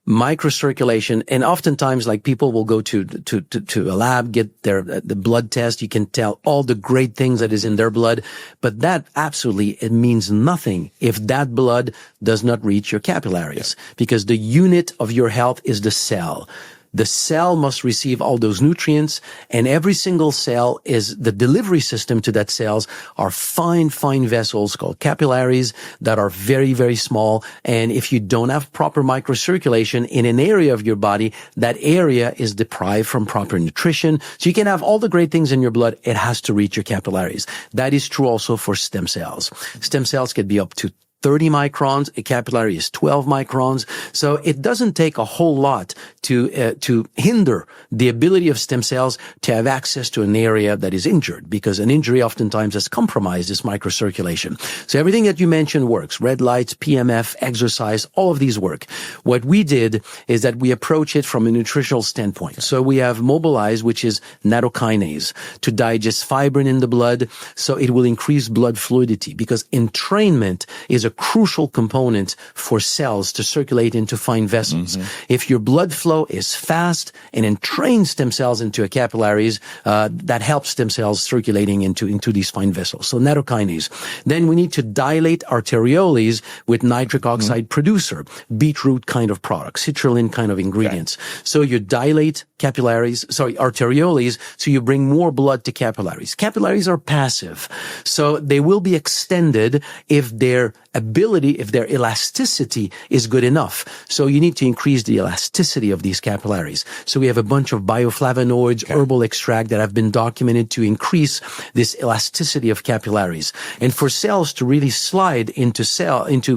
A: Microcirculation, and oftentimes, like, people will go to a lab, get the blood test. You can tell all the great things that is in their blood, but that absolutely, it means nothing if that blood does not reach your capillaries, because the unit of your health is the cell. The cell must receive all those nutrients, and every single cell is the delivery system to that cells are fine vessels called capillaries that are very, very small. And if you don't have proper microcirculation in an area of your body, that area is deprived from proper nutrition. So you can have all the great things in your blood. It has to reach your capillaries. That is true also for stem cells. Stem cells can be up to 30 microns. A capillary is 12 microns. So it doesn't take a whole lot to hinder the ability of stem cells to have access to an area that is injured, because an injury oftentimes has compromised this microcirculation. So everything that you mentioned works. Red lights, PMF, exercise, all of these work. What we did is that we approach it from a nutritional standpoint. So we have mobilize, which is nattokinase, to digest fibrin in the blood, so it will increase blood fluidity, because entrainment is a crucial component for cells to circulate into fine vessels. If your blood flow is fast and entrains stem cells into a capillaries, that helps stem cells circulating into these fine vessels. So nattokinase. Then we need to dilate arterioles with nitric oxide producer, beetroot kind of product, citrulline kind of ingredients. So you dilate arterioles, so you bring more blood to capillaries. Capillaries are passive, so they will be extended if they're ability, if their elasticity is good enough. So you need to increase the elasticity of these capillaries. So we have a bunch of bioflavonoids, herbal extract that have been documented to increase this elasticity of capillaries. And for cells to really slide into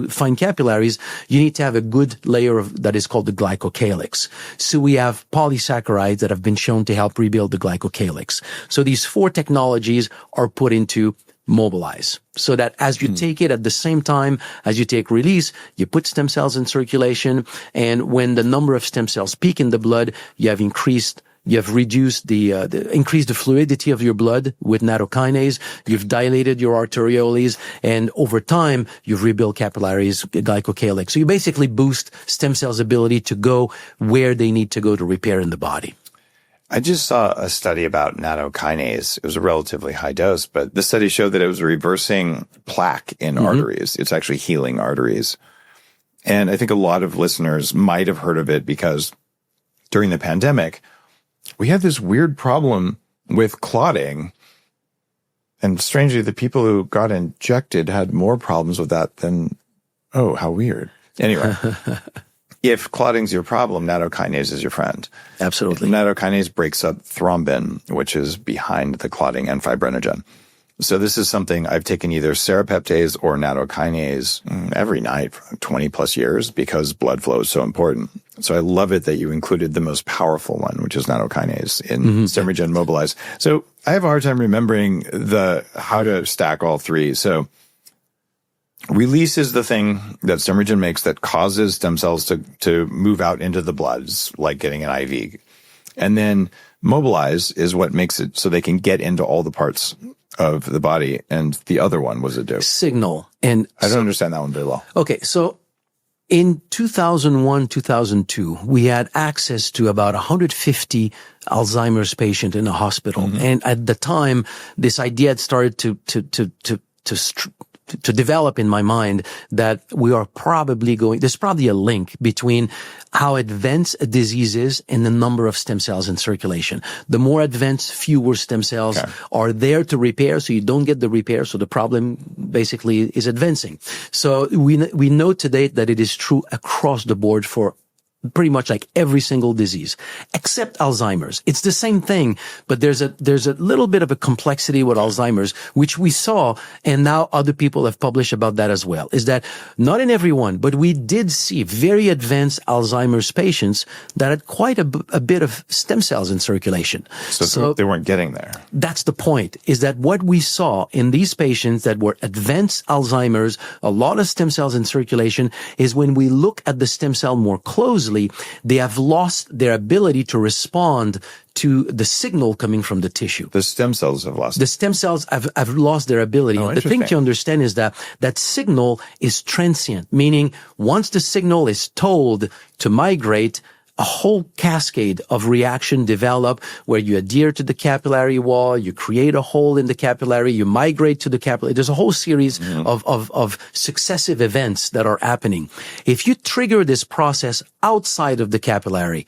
A: fine capillaries, you need to have a good layer that is called the glycocalyx. So we have polysaccharides that have been shown to help rebuild the glycocalyx. So these 4 technologies are put into mobilize, so that as you take it at the same time as you take release, you put stem cells in circulation, and when the number of stem cells peak in the blood, you have reduced increased the fluidity of your blood with nattokinase, you've dilated your arterioles, and over time, you've rebuilt capillaries, glycocalyx. So you basically boost stem cells' ability to go where they need to go to repair in the body.
C: I just saw a study about nattokinase. It was a relatively high dose, but the study showed that it was reversing plaque in arteries. It's actually healing arteries. And I think a lot of listeners might have heard of it because during the pandemic, we had this weird problem with clotting. And strangely, the people who got injected had more problems with that than, oh, how weird. Anyway. If clotting's your problem, nattokinase is your friend.
A: Absolutely.
C: Nattokinase breaks up thrombin, which is behind the clotting, and fibrinogen. So this is something I've taken either serrapeptase or nattokinase every night for 20 plus years because blood flow is so important. So I love it that you included the most powerful one, which is nattokinase in StemRegen mobilize. So I have a hard time remembering how to stack all 3. So release is the thing that StemRegen makes that causes stem cells to move out into the blood. It's like getting an IV. And then mobilize is what makes it so they can get into all the parts of the body. And the other one was a do.
A: Signal. And
C: I don't understand that one very well.
A: Okay. So in 2001, 2002, we had access to about 150 Alzheimer's patients in a hospital. And at the time, this idea had started to develop in my mind that we are probably there's probably a link between how advanced a disease is and the number of stem cells in circulation. The more advanced, fewer stem cells are there to repair, so you don't get the repair, so the problem basically is advancing. So we know today that it is true across the board for pretty much like every single disease, except Alzheimer's. It's the same thing, but there's a little bit of a complexity with Alzheimer's, which we saw, and now other people have published about that as well, is that not in everyone, but we did see very advanced Alzheimer's patients that had quite a bit of stem cells in circulation.
C: So they weren't getting there.
A: That's the point, is that what we saw in these patients that were advanced Alzheimer's, a lot of stem cells in circulation, is when we look at the stem cell more closely, they have lost their ability to respond to the signal coming from the tissue.
C: The stem cells have lost.
A: The stem cells have lost their ability.
C: Oh,
A: the thing to understand is that signal is transient, meaning once the signal is told to migrate, a whole cascade of reaction develop where you adhere to the capillary wall, you create a hole in the capillary, you migrate to the capillary. There's a whole series of successive events that are happening. If you trigger this process outside of the capillary,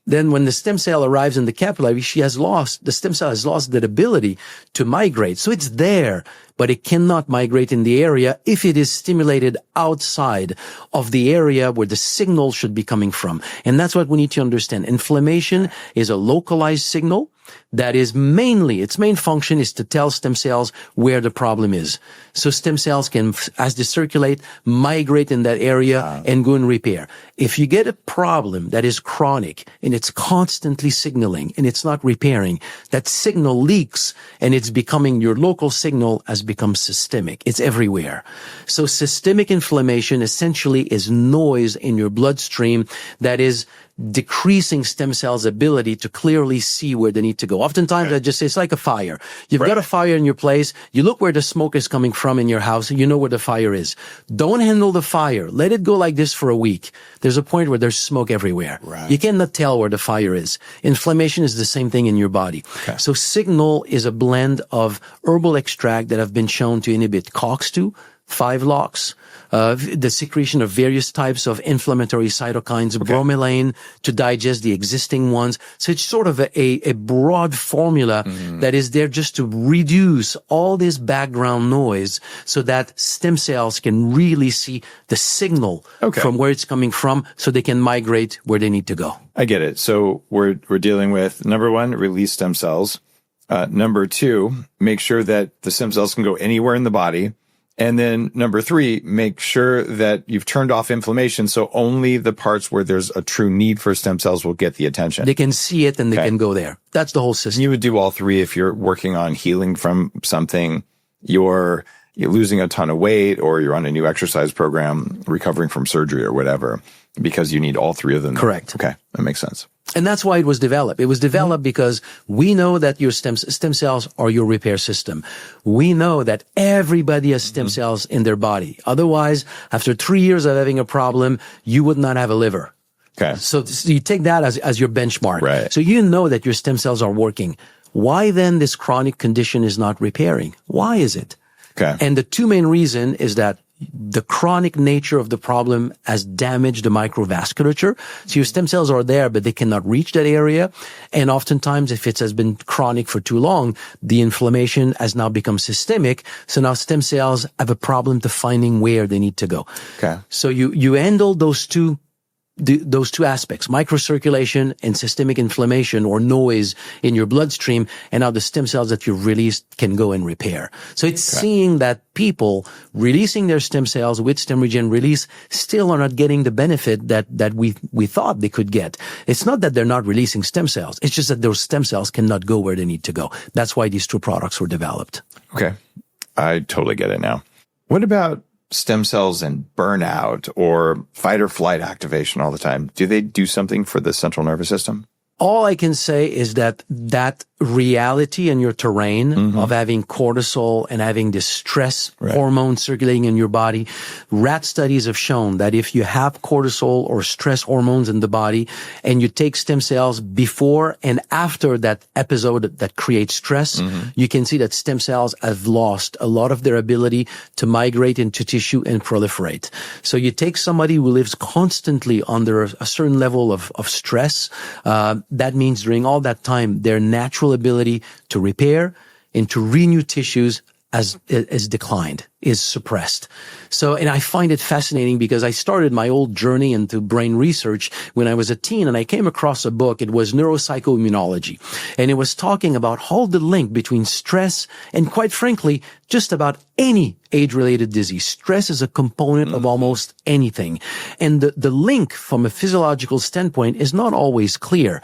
A: then when the stem cell arrives in the capillary, the stem cell has lost that ability to migrate. So it's there, but it cannot migrate in the area if it is stimulated outside of the area where the signal should be coming from. And that's what we need to understand. Inflammation is a localized signal that is its main function is to tell stem cells where the problem is. So stem cells can, as they circulate, migrate in that area and go and repair. If you get a problem that is chronic and it's constantly signaling and it's not repairing, that signal leaks and it's becoming, your local signal has become systemic. It's everywhere. So systemic inflammation essentially is noise in your bloodstream that is decreasing stem cells' ability to clearly see where they need to go. Oftentimes, I just say it's like a fire. You've got a fire in your place. You look where the smoke is coming from in your house, and you know where the fire is. Don't handle the fire. Let it go like this for a week. There's a point where there's smoke everywhere. You cannot tell where the fire is. Inflammation is the same thing in your body. So signal is a blend of herbal extract that have been shown to inhibit COX-2, 5 locks, the secretion of various types of inflammatory cytokines, bromelain to digest the existing ones. So it's sort of a broad formula that is there just to reduce all this background noise so that stem cells can really see the signal from where it's coming from so they can migrate where they need to go.
C: I get it. So we're dealing with, number one, release stem cells. Number two, make sure that the stem cells can go anywhere in the body. And then number three, make sure that you've turned off inflammation so only the parts where there's a true need for stem cells will get the attention.
A: They can see it and they can go there. That's the whole system.
C: You would do all three if you're working on healing from something, you're losing a ton of weight, or you're on a new exercise program, recovering from surgery or whatever, because you need all three of them.
A: Correct.
C: Okay, that makes sense.
A: And that's why it was developed. It was developed because we know that your stem cells are your repair system. We know that everybody has stem cells in their body. Otherwise, after 3 years of having a problem, you would not have a liver.
C: Okay.
A: So you take that as your benchmark.
C: Right.
A: So you know that your stem cells are working. Why then this chronic condition is not repairing? Why is it?
C: Okay.
A: And the two main reasons is that the chronic nature of the problem has damaged the microvasculature. So your stem cells are there, but they cannot reach that area. And oftentimes, if it has been chronic for too long, the inflammation has now become systemic. So now stem cells have a problem to finding where they need to go.
C: Okay.
A: So you handle those two aspects, microcirculation and systemic inflammation or noise in your bloodstream, and now the stem cells that you've released can go and repair. So it's seeing that people releasing their stem cells with StemRegen release still are not getting the benefit that we thought they could get. It's not that they're not releasing stem cells. It's just that those stem cells cannot go where they need to go. That's why these two products were developed.
C: Okay. I totally get it now. What about stem cells and burnout or fight or flight activation all the time? Do they do something for the central nervous system?
A: All I can say is that reality in your terrain of having cortisol and having this stress hormone circulating in your body, rat studies have shown that if you have cortisol or stress hormones in the body and you take stem cells before and after that episode that creates stress, you can see that stem cells have lost a lot of their ability to migrate into tissue and proliferate. So you take somebody who lives constantly under a certain level of stress, that means during all that time, their natural ability to repair and to renew tissues is declined, is suppressed. So, and I find it fascinating because I started my old journey into brain research when I was a teen, and I came across a book. It was Neuropsychoimmunology, and it was talking about all the link between stress and, quite frankly, just about any age-related disease. Stress is a component of almost anything. And the link from a physiological standpoint is not always clear.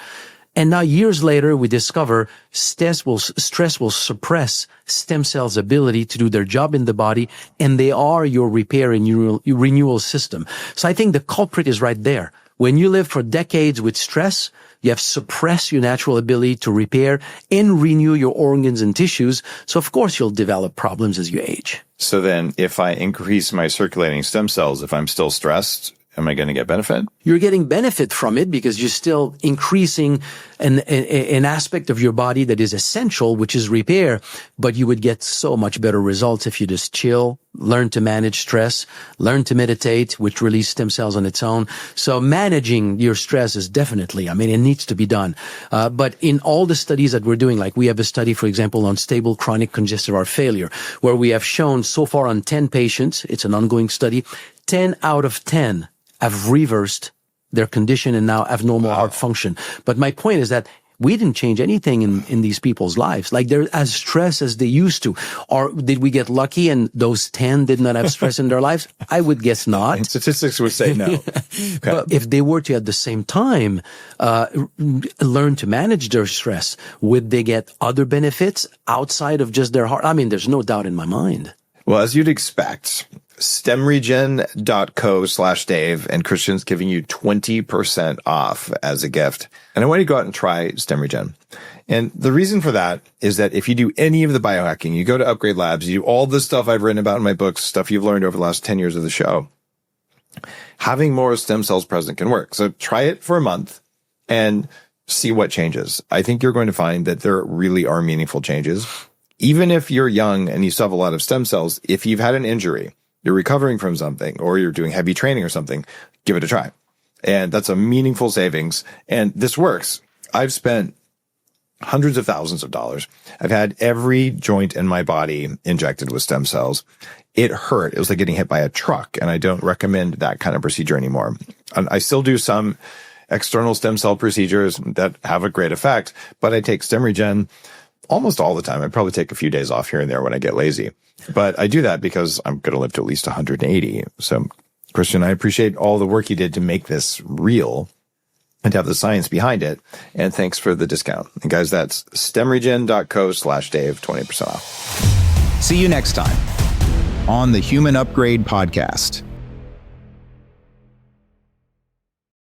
A: And now years later, we discover stress will suppress stem cells' ability to do their job in the body, and they are your repair and renewal system. So I think the culprit is right there. When you live for decades with stress, you have suppressed your natural ability to repair and renew your organs and tissues. So of course you'll develop problems as you age.
C: So then if I increase my circulating stem cells, if I'm still stressed, am I going to get benefit?
A: You're getting benefit from it because you're still increasing an aspect of your body that is essential, which is repair. But you would get so much better results if you just chill, learn to manage stress, learn to meditate, which release stem cells on its own. So managing your stress is definitely, it needs to be done. But in all the studies that we're doing, like we have a study, for example, on stable chronic congestive heart failure, where we have shown so far on 10 patients, it's an ongoing study, 10 out of 10 have reversed their condition and now have normal heart function. But my point is that we didn't change anything in these people's lives. Like they're as stressed as they used to. Or did we get lucky and those 10 did not have stress in their lives? I would guess not.
C: Statistics would say no.
A: Okay. But if they were to at the same time learn to manage their stress, would they get other benefits outside of just their heart? There's no doubt in my mind.
C: Well, as you'd expect, StemRegen.co/Dave, and Christian's giving you 20% off as a gift. And I want you to go out and try StemRegen. And the reason for that is that if you do any of the biohacking, you go to Upgrade Labs, you do all the stuff I've written about in my books, stuff you've learned over the last 10 years of the show, having more stem cells present can work. So try it for a month and see what changes. I think you're going to find that there really are meaningful changes. Even if you're young and you still have a lot of stem cells, if you've had an injury, you're recovering from something, or you're doing heavy training or something, give it a try. And that's a meaningful savings. And this works. I've spent hundreds of thousands of dollars. I've had every joint in my body injected with stem cells. It hurt. It was like getting hit by a truck. And I don't recommend that kind of procedure anymore. And I still do some external stem cell procedures that have a great effect, but I take StemRegen almost all the time. I probably take a few days off here and there when I get lazy, but I do that because I'm going to live to at least 180. So Christian, I appreciate all the work you did to make this real and to have the science behind it. And thanks for the discount. And guys, that's StemRegen.co/Dave, 20% off.
D: See you next time on the Human Upgrade Podcast.